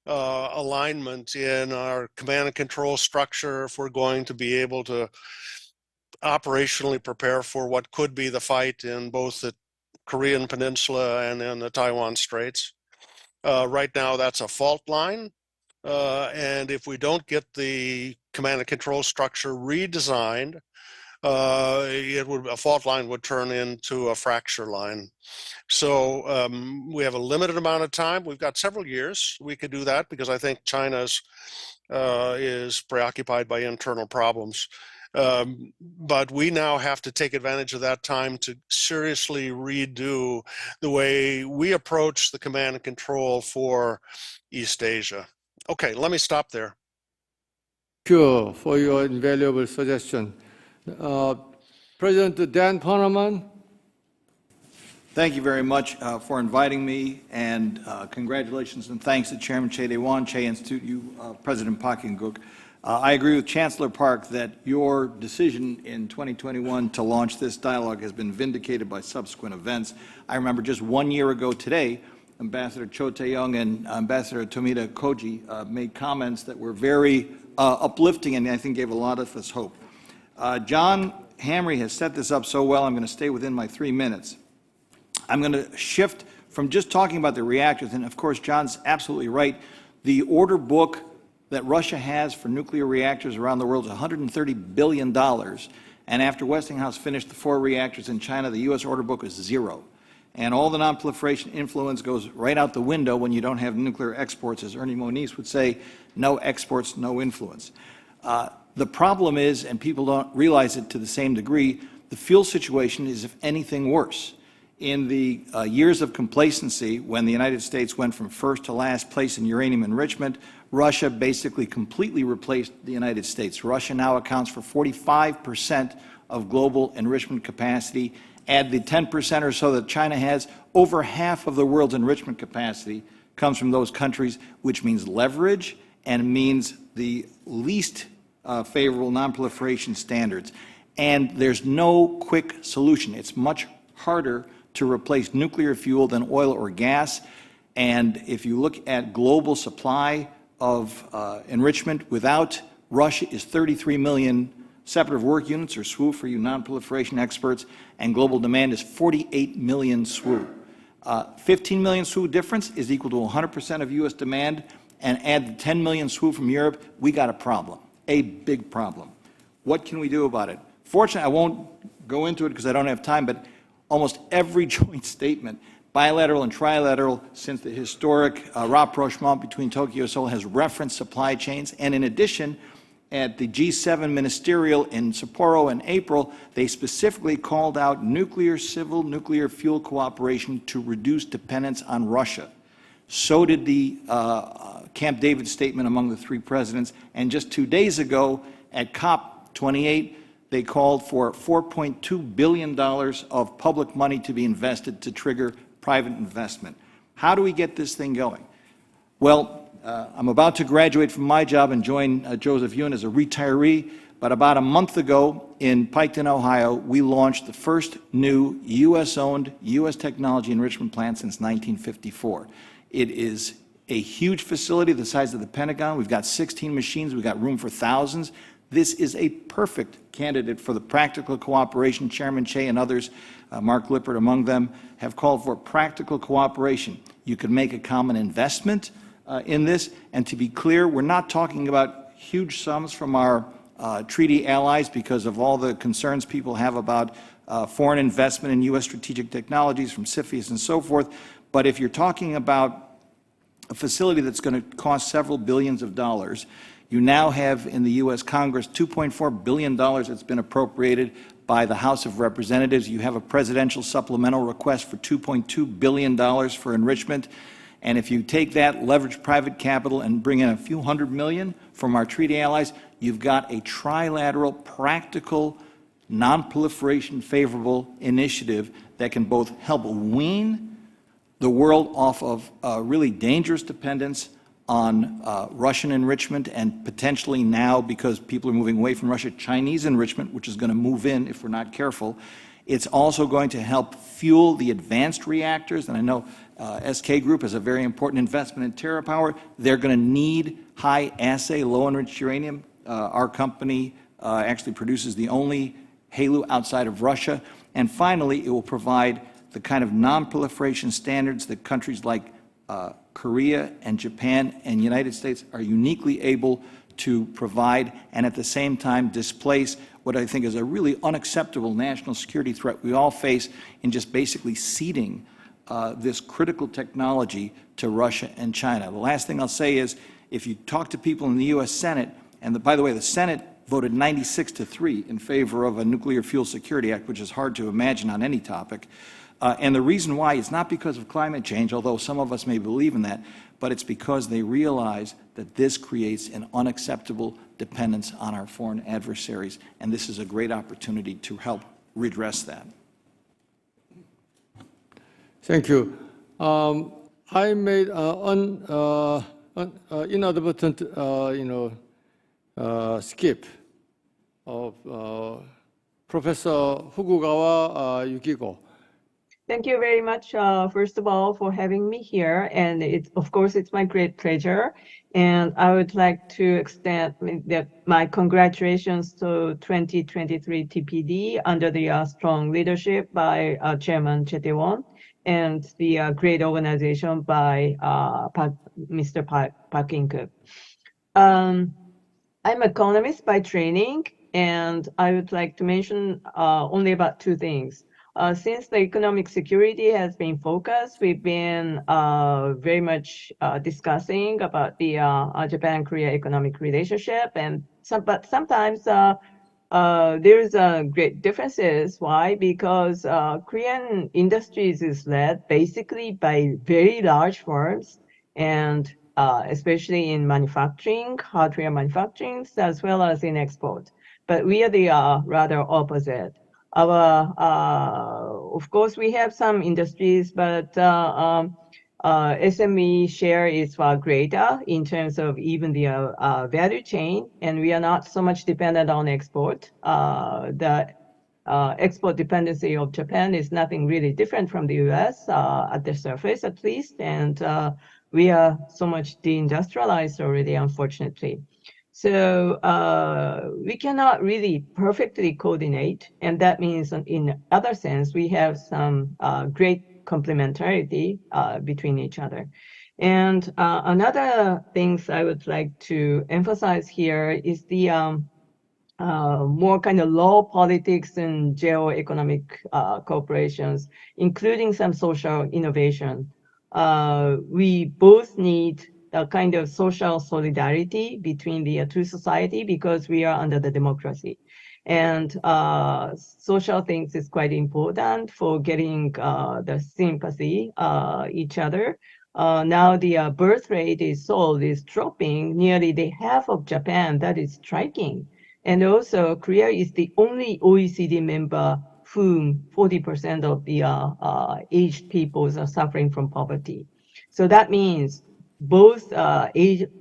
alignment in our command and control structure if we're going to be able to operationally prepare for what could be the fight in both the Korean Peninsula and in the Taiwan Straits. Right now, that's a fault line. And if we don't get the command and control structure redesigned, a fault line would turn into a fracture line. So we have a limited amount of time. We've got several years we could do that because I think China is preoccupied by internal problems. But we now have to take advantage of that time to seriously redo the way we approach the command and control for East Asia. Okay, let me stop there. you for your invaluable suggestion. President Dan Poneman. Thank you very much for inviting me, and congratulations and thanks to Chairman Che Dae-Wan, Che Institute, you, President Park Geun-guk. I agree with Chancellor Park that your decision in 2021 to launch this dialogue has been vindicated by subsequent events. I remember just 1 year ago today, Ambassador Cho Tae-yong and Ambassador Tomita Koji made comments that were very uplifting and I think gave a lot of us hope. John Hamre has set this up so well, I'm going to stay within my 3 minutes. I'm going to shift from just talking about the reactors, and of course John's absolutely right. The order book that Russia has for nuclear reactors around the world is $130 billion, and after Westinghouse finished the 4 reactors in China, the U.S. order book is 0. And all the nonproliferation influence goes right out the window when you don't have nuclear exports. As Ernie Moniz would say, no exports, no influence. The problem is, and people don't realize it to the same degree, the fuel situation is, if anything, worse. In the years of complacency, when the United States went from first to last place in uranium enrichment, Russia basically completely replaced the United States. Russia now accounts for 45% of global enrichment capacity. Add the 10% or so that China has, over half of the world's enrichment capacity comes from those countries, which means leverage and means the least favorable nonproliferation standards. And there's no quick solution. It's much harder to replace nuclear fuel than oil or gas. And if you look at global supply of enrichment without Russia is 33 million separative work units, or SWU for you nonproliferation experts, and global demand is 48 million SWU. 15 million SWU difference is equal to 100% of U.S. demand, and add the 10 million SWU from Europe, we got a problem, a big problem. What can we do about it? Fortunately, I won't go into it because I don't have time, but almost every joint statement, bilateral and trilateral, since the historic rapprochement between Tokyo and Seoul has referenced supply chains, and in addition, at the G7 ministerial in Sapporo in April, they specifically called out nuclear, civil, nuclear fuel cooperation to reduce dependence on Russia. So did the Camp David statement among the 3 presidents. And just 2 days ago at COP28, they called for $4.2 billion of public money to be invested to trigger private investment. How do we get this thing going? Well, I'm about to graduate from my job and join Joseph Yun as a retiree, but about a month ago in Piketon, Ohio, we launched the first new U.S.-owned, U.S. technology enrichment plant since 1954. It is a huge facility the size of the Pentagon. We've got 16 machines. We've got room for thousands. This is a perfect candidate for the practical cooperation. Chairman Che and others, Mark Lippert among them, have called for practical cooperation. You could make a common investment in this, and to be clear, we're not talking about huge sums from our treaty allies because of all the concerns people have about foreign investment in U.S. strategic technologies from CFIUS and so forth. But if you're talking about a facility that's going to cost several billions of dollars, you now have in the U.S. Congress $2.4 billion that's been appropriated by the House of Representatives. You have a presidential supplemental request for $2.2 billion for enrichment. And if you take that, leverage private capital, and bring in a few $100 million from our treaty allies, you've got a trilateral, practical, non-proliferation favorable initiative that can both help wean the world off of really dangerous dependence on Russian enrichment, and potentially now, because people are moving away from Russia, Chinese enrichment, which is going to move in if we're not careful. It's also going to help fuel the advanced reactors, and I know SK Group has a very important investment in TerraPower. They're going to need high-assay, low-enriched uranium. Our company actually produces the only HALEU outside of Russia. And finally, it will provide the kind of non-proliferation standards that countries like Korea and Japan and United States are uniquely able to provide, and at the same time displace what I think is a really unacceptable national security threat we all face in just basically ceding this critical technology to Russia and China. The last thing I'll say is, if you talk to people in the U.S. Senate, and by the way, the Senate voted 96-3 in favor of a Nuclear Fuel Security Act, which is hard to imagine on any topic. And the reason why is not because of climate change, although some of us may believe in that, but it's because they realize that this creates an unacceptable dependence on our foreign adversaries, and this is a great opportunity to help redress that. Thank you. I made inadvertent, skip of Professor Fukugawa Yukiko. Thank you very much, first of all, for having me here. And of course, it's my great pleasure. And I would like to extend my congratulations to 2023 TPD under the strong leadership by Chairman Choi Tae-won and the great organization by Mr. Park In-keuk. I'm an economist by training, and I would like to mention only about two things. Since the economic security has been focused, we've been very much discussing about the Japan-Korea economic relationship, but sometimes there's great differences. Why? Because Korean industries is led basically by very large firms, and especially in manufacturing, hardware manufacturing, as well as in export. But we are the rather opposite. Of course, we have some industries, but SME share is far greater in terms of even the value chain, and we are not so much dependent on export. The export dependency of Japan is nothing really different from the US at the surface, at least, and we are so much deindustrialized already, unfortunately. So we cannot really perfectly coordinate, and that means in other sense, we have some great complementarity between each other. And another things I would like to emphasize here is the more kind of law politics and geo-economic cooperations, including some social innovation. We both need a kind of social solidarity between the two society because we are under the democracy. And social things is quite important for getting the sympathy each other. Now the birth rate is dropping nearly the half of Japan. That is striking. And also Korea is the only OECD member whom 40% of the aged peoples are suffering from poverty. So that means both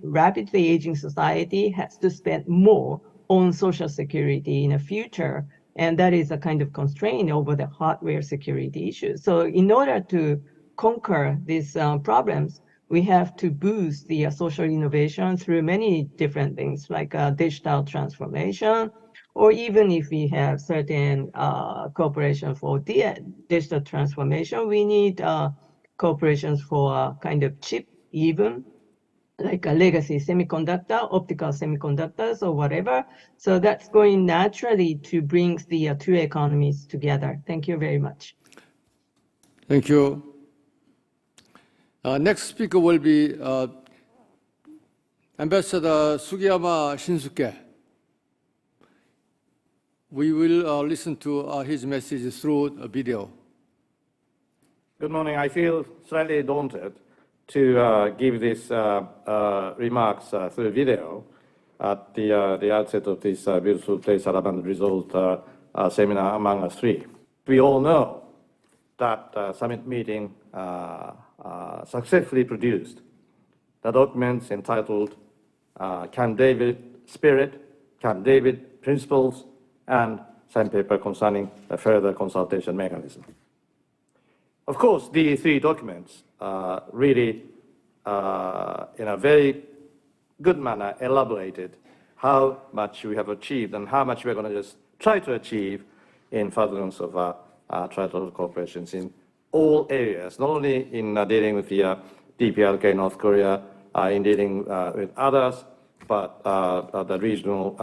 rapidly aging society has to spend more on social security in the future, and that is a kind of constraint over the hardware security issues. So in order to conquer these problems, we have to boost the social innovation through many different things like digital transformation, or even if we have certain cooperation for digital transformation, we need cooperations for kind of chip, even like a legacy semiconductor, optical semiconductors, or whatever. So that's going naturally to bring the two economies together. Thank you very much. Thank you. Next speaker will be Ambassador Sugiyama Shinsuke. We will listen to his message through a video. Good morning. I feel slightly daunted to give these remarks through video at the outset of this beautiful place Alabama Result seminar among us three. We all know that summit meeting successfully produced the documents entitled Camp David Spirit, Camp David Principles, and some paper concerning a further consultation mechanism. Of course, the three documents really, in a very good manner, elaborated how much we have achieved and how much we're going to just try to achieve in furtherance of trilateral cooperations in all areas, not only in dealing with the DPRK North Korea, in dealing with others, but the regional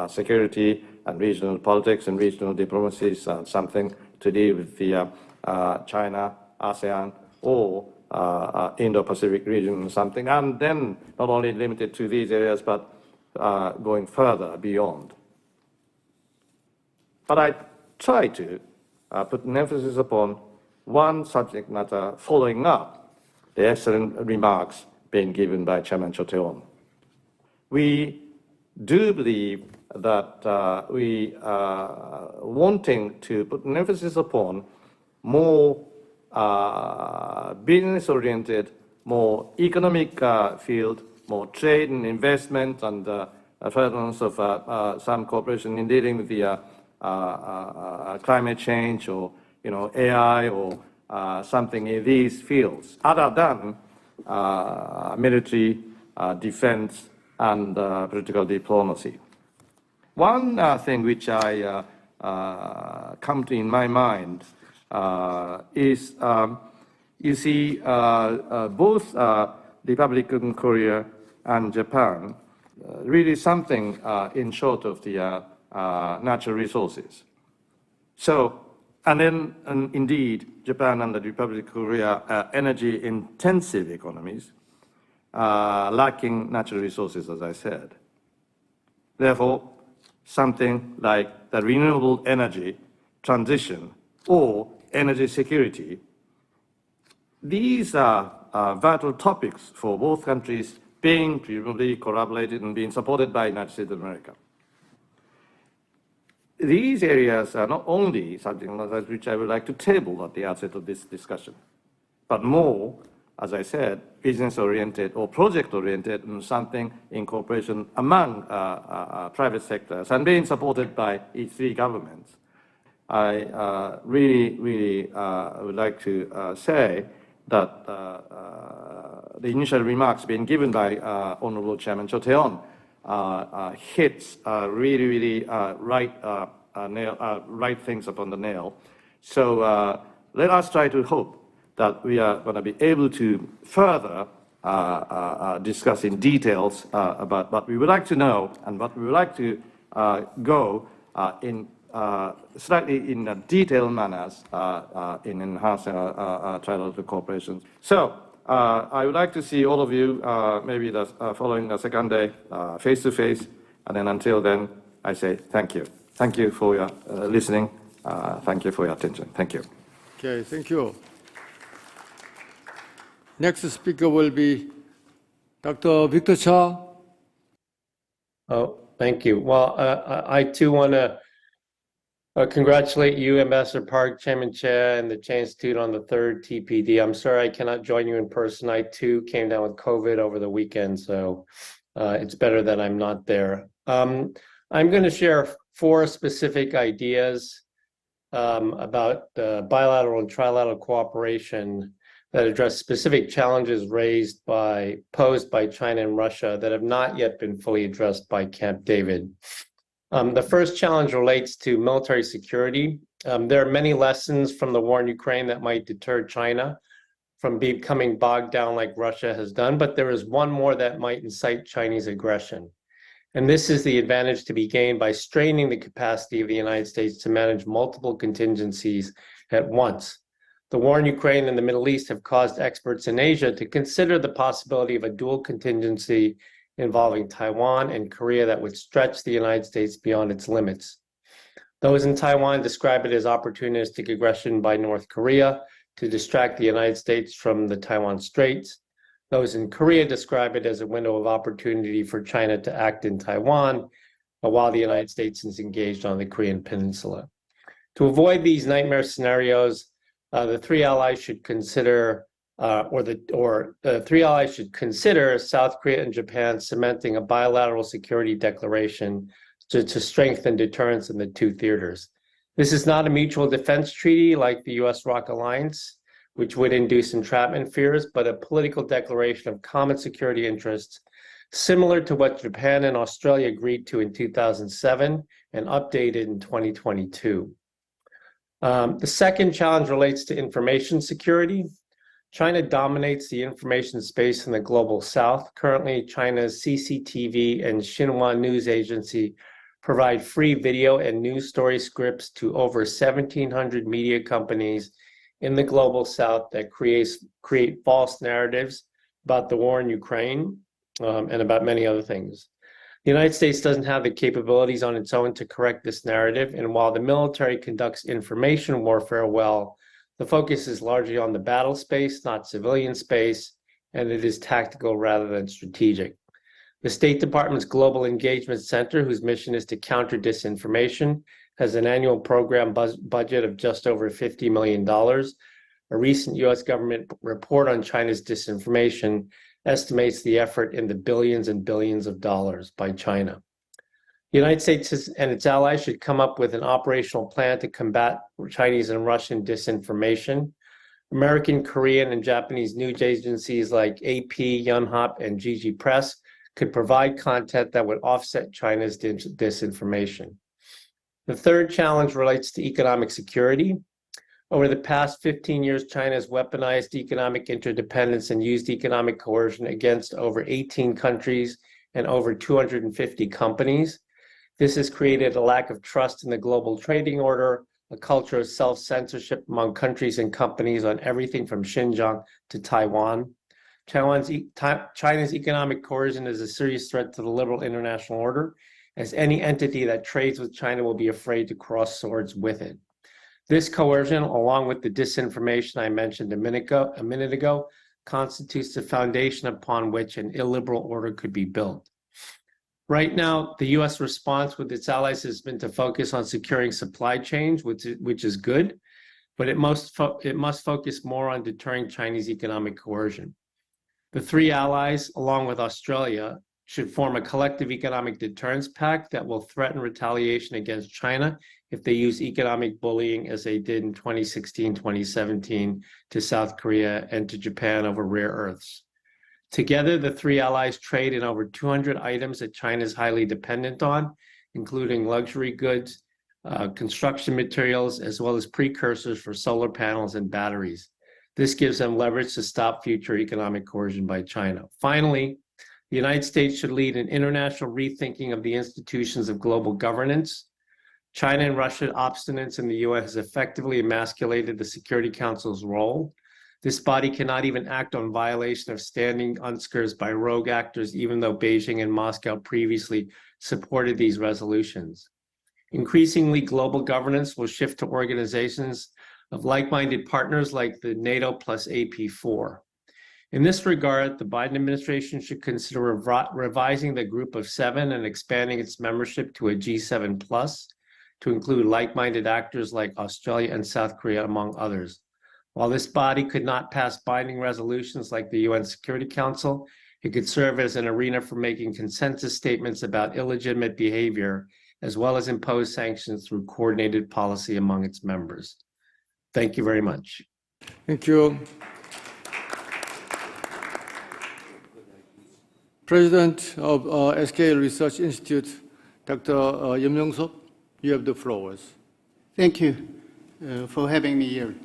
security and regional politics and regional diplomacy is something to deal with the China, ASEAN, or Indo-Pacific region or something, and then not only limited to these areas, but going further beyond. But I try to put an emphasis upon one subject matter following up the excellent remarks being given by Chairman Choi Tae-won. we do believe that we are wanting to put an emphasis upon more business-oriented, more economic field, more trade and investment, and furtherance of some cooperation in dealing with the climate change or AI or something in these fields, other than military, defense, and political diplomacy. One thing which I come to in my mind is, you see, both Republican Korea and Japan really something in short of the natural resources. So, and then indeed, Japan and the Republic of Korea are energy-intensive economies, lacking natural resources, as I said. Therefore, something like the renewable energy transition or energy security, these are vital topics for both countries being presumably collaborated and being supported by the United States of America. These areas are not only something which I would like to table at the outset of this discussion, but more, as I said, business-oriented or project-oriented, and something in cooperation among private sectors and being supported by each three governments. I really would like to say that the initial remarks being given by Honorable Chairman Cho Tae-won hits really right things upon the nail. So let us try to hope that we are going to be able to further discuss in details about what we would like to know and what we would like to go in slightly in a detailed manners in enhancing our trilateral cooperation. So I would like to see all of you maybe following the second day face to face, and then until then I say thank you. Thank you for your listening. Thank you for your attention. Thank you. Okay, thank you. Next speaker will be Dr. Victor Cha. Oh, thank you. Well, I too want to congratulate you, Ambassador Park, Chairman Che, and the Che Institute on the third TPD. I'm sorry I cannot join you in person. I too came down with COVID over the weekend, so it's better that I'm not there. I'm going to share 4 specific ideas about bilateral and trilateral cooperation that address specific challenges posed by China and Russia that have not yet been fully addressed by Camp David. The first challenge relates to military security. There are many lessons from the war in Ukraine that might deter China from becoming bogged down like Russia has done, but there is one more that might incite Chinese aggression. And this is the advantage to be gained by straining the capacity of the United States to manage multiple contingencies at once. The war in Ukraine and the Middle East have caused experts in Asia to consider the possibility of a dual contingency involving Taiwan and Korea that would stretch the United States beyond its limits. Those in Taiwan describe it as opportunistic aggression by North Korea to distract the United States from the Taiwan Straits. Those in Korea describe it as a window of opportunity for China to act in Taiwan while the United States is engaged on the Korean Peninsula. To avoid these nightmare scenarios, the three allies should consider South Korea and Japan cementing a bilateral security declaration to strengthen deterrence in the two theaters. This is not a mutual defense treaty like the US-ROC alliance, which would induce entrapment fears, but a political declaration of common security interests similar to what Japan and Australia agreed to in 2007 and updated in 2022. The second challenge relates to information security. China dominates the information space in the global south. Currently, China's CCTV and Xinhua News Agency provide free video and news story scripts to over 1,700 media companies in the global south that create false narratives about the war in Ukraine and about many other things. The United States doesn't have the capabilities on its own to correct this narrative, and while the military conducts information warfare well, the focus is largely on the battle space, not civilian space, and it is tactical rather than strategic. The State Department's Global Engagement Center, whose mission is to counter disinformation, has an annual program budget of just over $50 million. A recent U.S. government report on China's disinformation estimates the effort in the billions and billions of dollars by China. The United States and its allies should come up with an operational plan to combat Chinese and Russian disinformation. American, Korean, and Japanese news agencies like AP, Yonhap, and Gigi Press could provide content that would offset China's disinformation. The third challenge relates to economic security. Over the past 15 years, China has weaponized economic interdependence and used economic coercion against over 18 countries and over 250 companies. This has created a lack of trust in the global trading order, a culture of self-censorship among countries and companies on everything from Xinjiang to Taiwan. China's economic coercion is a serious threat to the liberal international order, as any entity that trades with China will be afraid to cross swords with it. This coercion, along with the disinformation I mentioned a minute ago, constitutes the foundation upon which an illiberal order could be built. Right now, the U.S. response with its allies has been to focus on securing supply chains, which is good, but it must focus more on deterring Chinese economic coercion. The three allies, along with Australia, should form a collective economic deterrence pact that will threaten retaliation against China if they use economic bullying as they did in 2016, 2017 to South Korea and to Japan over rare earths. Together, the three allies trade in over 200 items that China is highly dependent on, including luxury goods, construction materials, as well as precursors for solar panels and batteries. This gives them leverage to stop future economic coercion by China. Finally, the United States should lead an international rethinking of the institutions of global governance. China and Russia's obstinance in the UN has effectively emasculated the Security Council's role. This body cannot even act on violation of standing UNSCRs by rogue actors, even though Beijing and Moscow previously supported these resolutions. Increasingly, global governance will shift to organizations of like-minded partners like the NATO plus AP4. In this regard, the Biden administration should consider revising the Group of Seven and expanding its membership to a G7 plus to include like-minded actors like Australia and South Korea, among others. While this body could not pass binding resolutions like the UN Security Council, it could serve as an arena for making consensus statements about illegitimate behavior, as well as impose sanctions through coordinated policy among its members. Thank you very much. Thank you. President of SK Research Institute, Dr. Yum Young-sop, you have the floor. Thank you for having me here.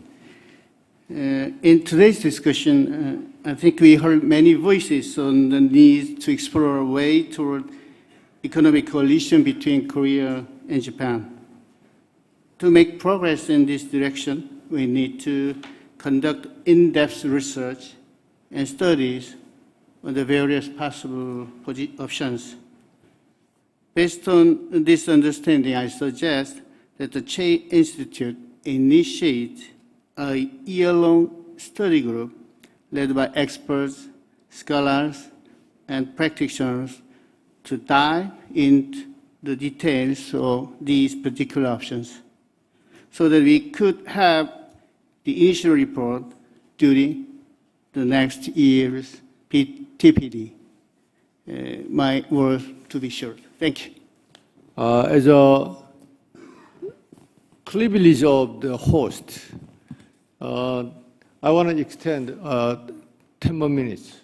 In today's discussion, I think we heard many voices on the need to explore a way toward economic coalition between Korea and Japan. To make progress in this direction, we need to conduct in-depth research and studies on the various possible options. Based on this understanding, I suggest that the Che Institute initiate a year-long study group led by experts, scholars, and practitioners to dive into the details of these particular options so that we could have the initial report during the next year's TPD. My words to be short. Thank you. As a privilege of the host, I want to extend 10 more minutes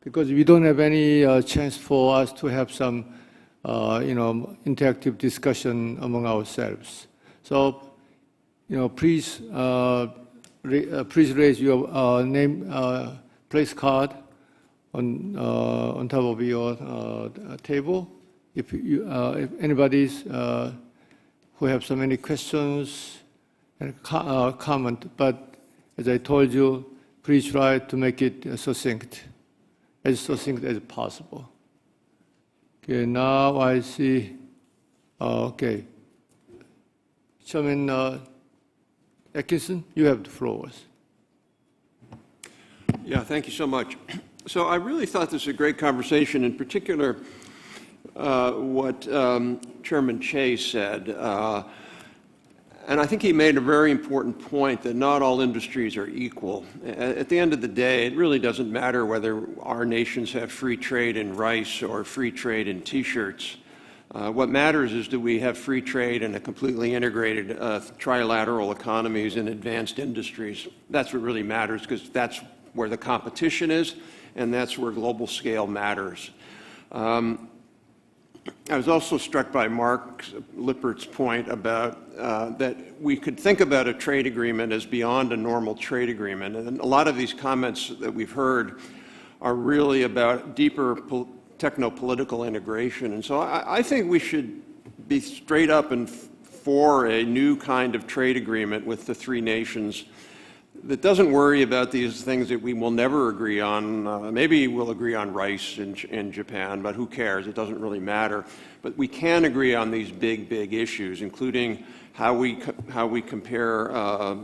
because we don't have any chance for us to have some, interactive discussion among ourselves. So, please raise your name, place card on top of your table. If anybody's who have so many questions and comment, but as I told you, please try to make it as succinct as possible. Okay, now I see. Okay, Chairman Atkinson, you have the floor. Yeah, thank you so much. So I really thought this was a great conversation, in particular what Chairman Che said. And I think he made a very important point that not all industries are equal. At the end of the day, it really doesn't matter whether our nations have free trade in rice or free trade in T-shirts. What matters is do we have free trade and a completely integrated trilateral economies in advanced industries. That's what really matters, because that's where the competition is, and that's where global scale matters. I was also struck by Mark Lippert's point about that we could think about a trade agreement as beyond a normal trade agreement. And a lot of these comments that we've heard are really about deeper techno-political integration. And so I think we should be straight up and for a new kind of trade agreement with the three nations that doesn't worry about these things that we will never agree on. Maybe we'll agree on rice in Japan, but who cares? It doesn't really matter. But we can agree on these big issues, including how we compare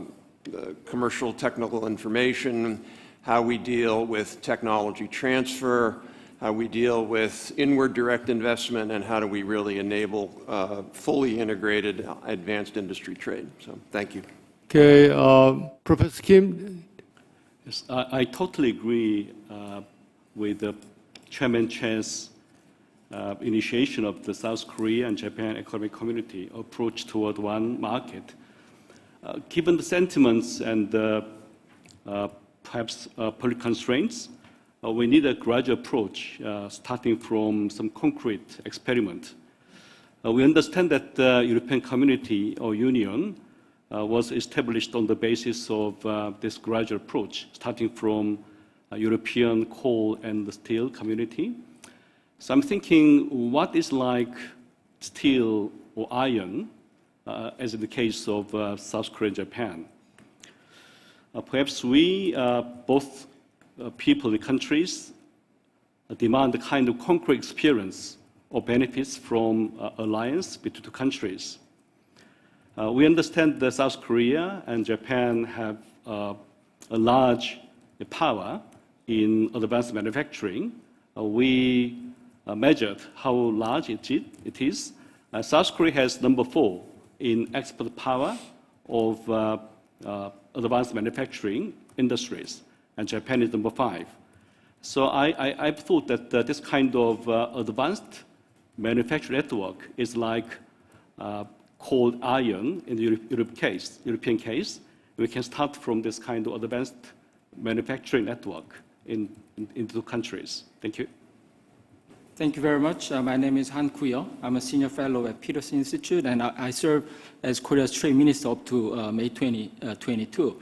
commercial technical information, how we deal with technology transfer, how we deal with inward direct investment, and how do we really enable fully integrated advanced industry trade. So thank you. Okay, Professor Kim. Yes, I totally agree with Chairman Che's initiation of the South Korea and Japan Economic Community approach toward one market. Given the sentiments and perhaps political constraints, we need a gradual approach starting from some concrete experiment. We understand that the European Community or Union was established on the basis of this gradual approach, starting from European coal and steel community. So I'm thinking, what is like steel or iron, as in the case of South Korea and Japan? Perhaps we, both people and countries, demand a kind of concrete experience or benefits from alliance between two countries. We understand that South Korea and Japan have a large power in advanced manufacturing. We measured how large it is. South Korea has number 4 in export power of advanced manufacturing industries, and Japan is number 5. So I've thought that this kind of advanced manufacturing network is like cold iron in the European case. We can start from this kind of advanced manufacturing network in two countries. Thank you. Thank you very much. My name is Han Koo-yeol. I'm a senior fellow at Peterson Institute, and I serve as Korea's trade minister up to May 2022.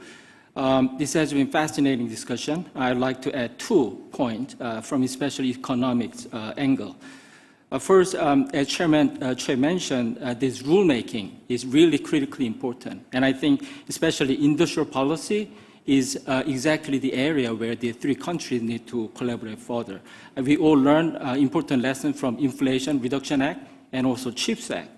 This has been a fascinating discussion. I'd like to add 2 points from especially economics angle. First, as Chairman Che mentioned, this rulemaking is really critically important. And I think especially industrial policy is exactly the area where the 3 countries need to collaborate further. We all learned important lessons from Inflation Reduction Act and also CHIPS Act.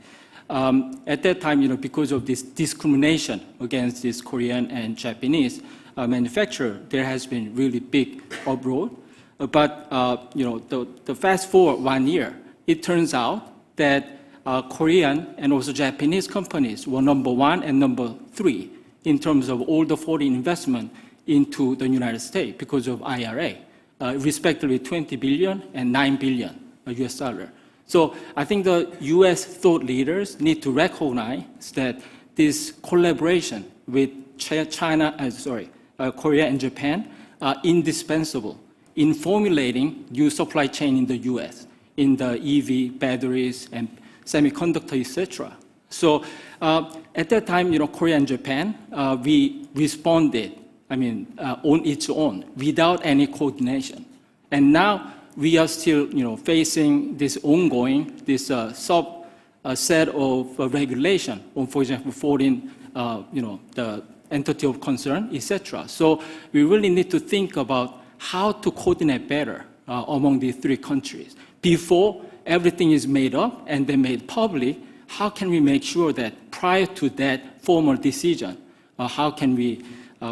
At that time, because of this discrimination against this Korean and Japanese manufacturer, there has been really big uproar. But the fast forward 1 year, it turns out that Korean and also Japanese companies were number 1 and number 3 in terms of all the foreign investment into the United States because of IRA, respectively 20 billion and 9 billion US dollar. So I think the US thought leaders need to recognize that this collaboration with Korea and Japan are indispensable in formulating new supply chain in the US, in the EV, batteries, and semiconductor, etc. So at that time, Korea and Japan, we responded, on its own, without any coordination. And now we are still, facing this ongoing, this set of regulation on, for example, foreign, the entity of concern, etc. So we really need to think about how to coordinate better among these 3 countries. Before everything is made up and then made public, how can we make sure that prior to that formal decision, how can we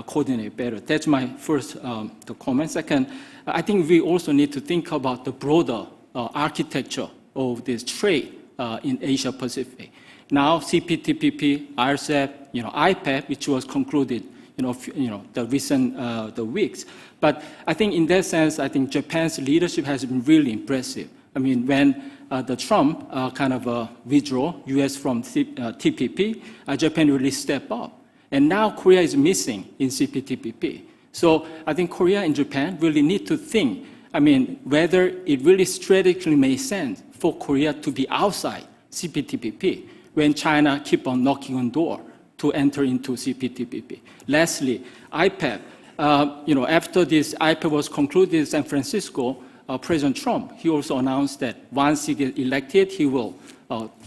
coordinate better. That's my first the comment. Second, I think we also need to think about the broader architecture of this trade in Asia Pacific. Now, CPTPP, RCEP, IPEF, which was concluded, the recent the weeks. But I think in that sense, I think Japan's leadership has been really impressive. I mean, when the Trump kind of withdraw U.S. from TPP, Japan really stepped up. And now Korea is missing in CPTPP. So I think Korea and Japan really need to think, I mean, whether it really strategically makes sense for Korea to be outside CPTPP when China keep on knocking on door to enter into CPTPP. Lastly, IPEF. After this IPEF was concluded in San Francisco, President Trump, he also announced that once he gets elected, he will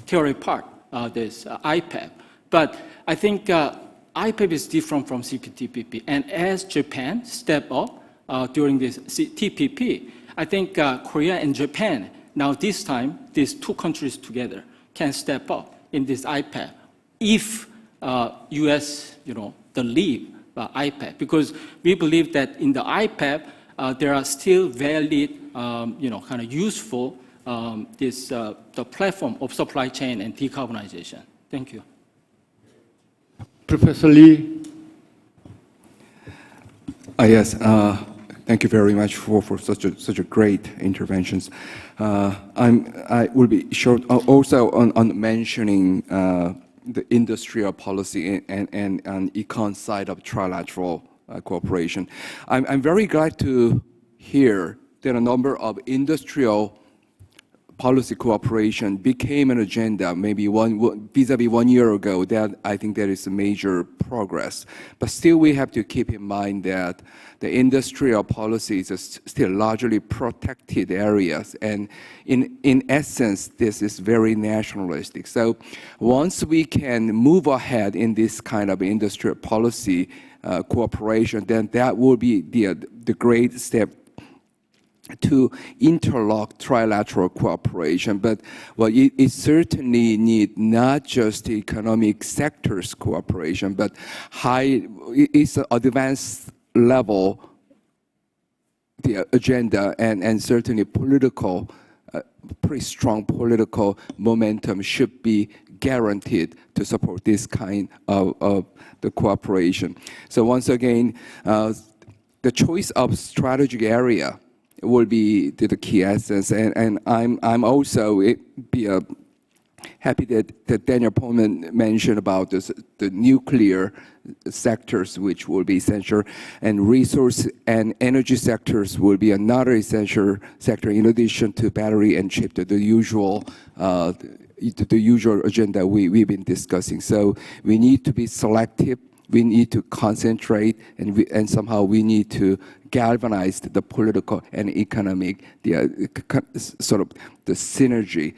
tear apart this IPEF. But I think IPEF is different from CPTPP. And as Japan step up during this TPP, I think Korea and Japan, now this time, these two countries together can step up in this IPEF if U.S., the lead IPEF. Because we believe that in the IPEF, there are still valid, kind of useful, the platform of supply chain and decarbonization. Thank you. Professor Lee. Yes, thank you very much for such a great interventions. I will be short also on mentioning the industrial policy and econ side of trilateral cooperation. I'm very glad to hear that a number of industrial policy cooperation became an agenda maybe vis-a-vis 1 year ago. That I think that is a major progress. But still we have to keep in mind that the industrial policies are still largely protected areas. And in essence, this is very nationalistic. So once we can move ahead in this kind of industrial policy cooperation, then that will be the great step to interlock trilateral cooperation. But it certainly needs not just economic sectors cooperation, but it's an advanced level the agenda and certainly political, pretty strong political momentum should be guaranteed to support this kind of the cooperation. So once again, the choice of strategic area will be the key essence, and I'm also happy that Daniel Pullman mentioned about the nuclear sectors, which will be essential, and resource and energy sectors will be another essential sector in addition to battery and chip, the usual agenda we've been discussing. So we need to be selective. We need to concentrate, and somehow we need to galvanize the political and economic, sort of the synergy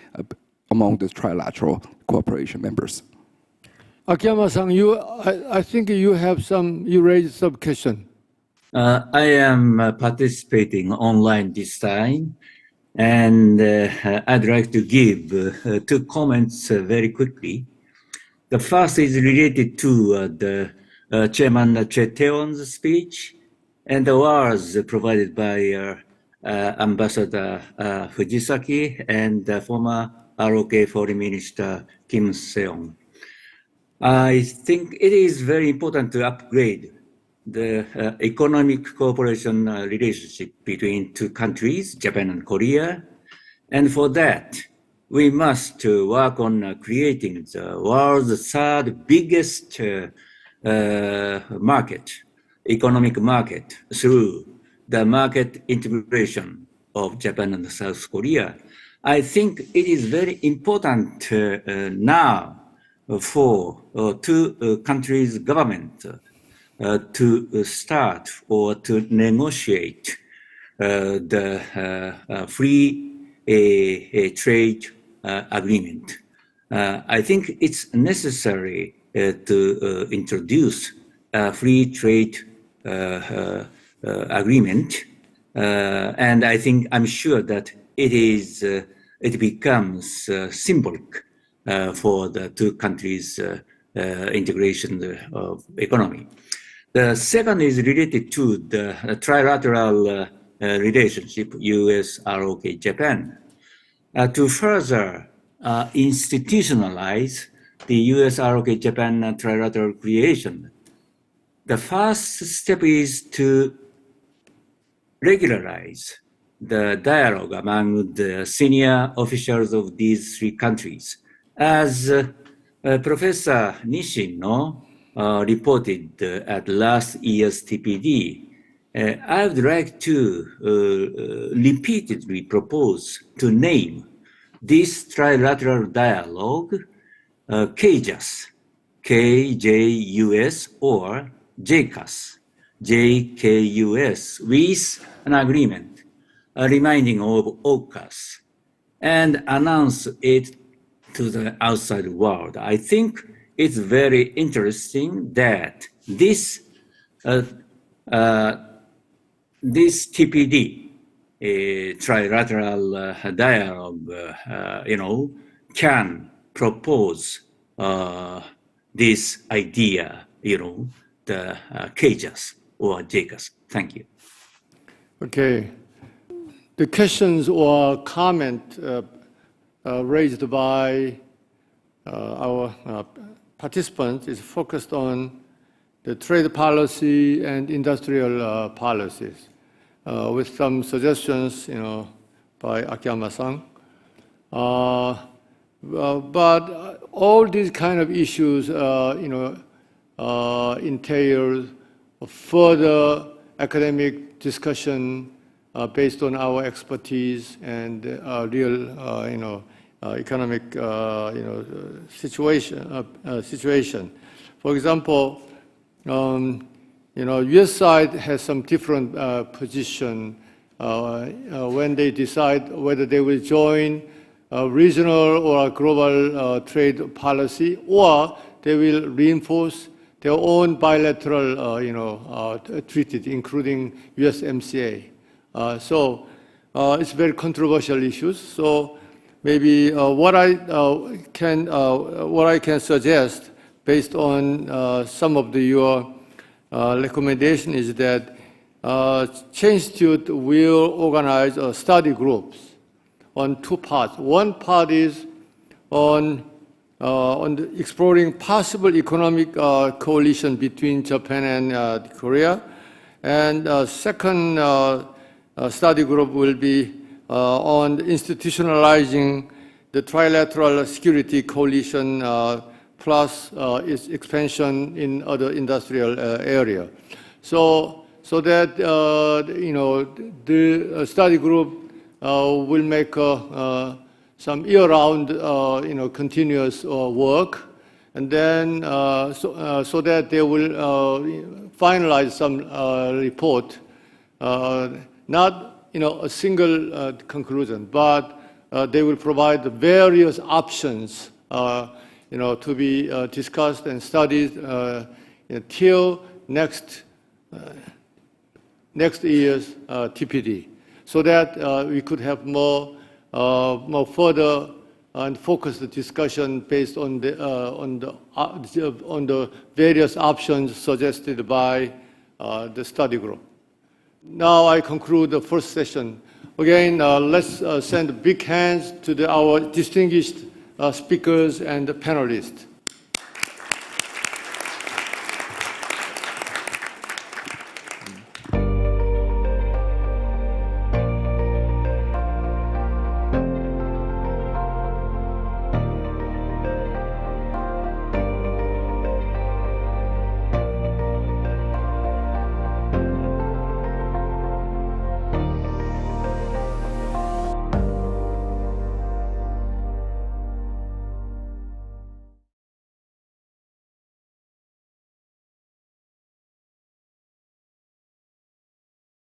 among the trilateral cooperation members. Akiyama-san, I think you raised some question. I am participating online this time, and I'd like to give 2 comments very quickly. The first is related to the Chairman Choi Tae-won's speech and the words provided by Ambassador Fujisaki and former ROK Foreign Minister Kim Seong. I think it is very important to upgrade the economic cooperation relationship between 2 countries, Japan and Korea. And for that, we must work on creating the world's 3rd biggest economic market through the market integration of Japan and South Korea. I think it is very important now for 2 countries' government to start or to negotiate the free trade agreement. I think it's necessary to introduce a free trade agreement, and I'm sure that it becomes symbolic for the 2 countries' integration of economy. The second is related to the trilateral relationship US-ROK Japan. To further institutionalize the US-ROK Japan trilateral creation, the first step is to regularize the dialogue among the senior officials of these three countries. As Professor Nishino reported at last year's TPD, I would like to repeatedly propose to name this trilateral dialogue KJUS, KJUS, or JCAS, JKUS, with an agreement reminding of AUKUS, and announce it to the outside world. I think it's very interesting that this TPD, trilateral dialogue, can propose this idea, the KJUS or JCAS. Thank you. Okay. The questions or comment raised by our participants is focused on the trade policy and industrial policies, with some suggestions, by Akiyama-san. But all these kind of issues, entail further academic discussion based on our expertise and real, economic, situation. For example, U.S. side has some different position when they decide whether they will join a regional or a global trade policy, or they will reinforce their own bilateral, treaties, including USMCA. So it's very controversial issues. So maybe what I can suggest, based on some of your recommendation, is that Che Institute will organize study groups on two parts. One part is on exploring possible economic coalition between Japan and Korea, and second study group will be on institutionalizing the trilateral security coalition plus its expansion in other industrial area. So that the study group will make some year-round continuous work, and then so that they will finalize some report, not a single conclusion, but they will provide the various options to be discussed and studied till next year's TPD, so that we could have more further and focused discussion based on the various options suggested by the study group. Now I conclude the first session. Again, let's send big hands to our distinguished speakers and the panelists.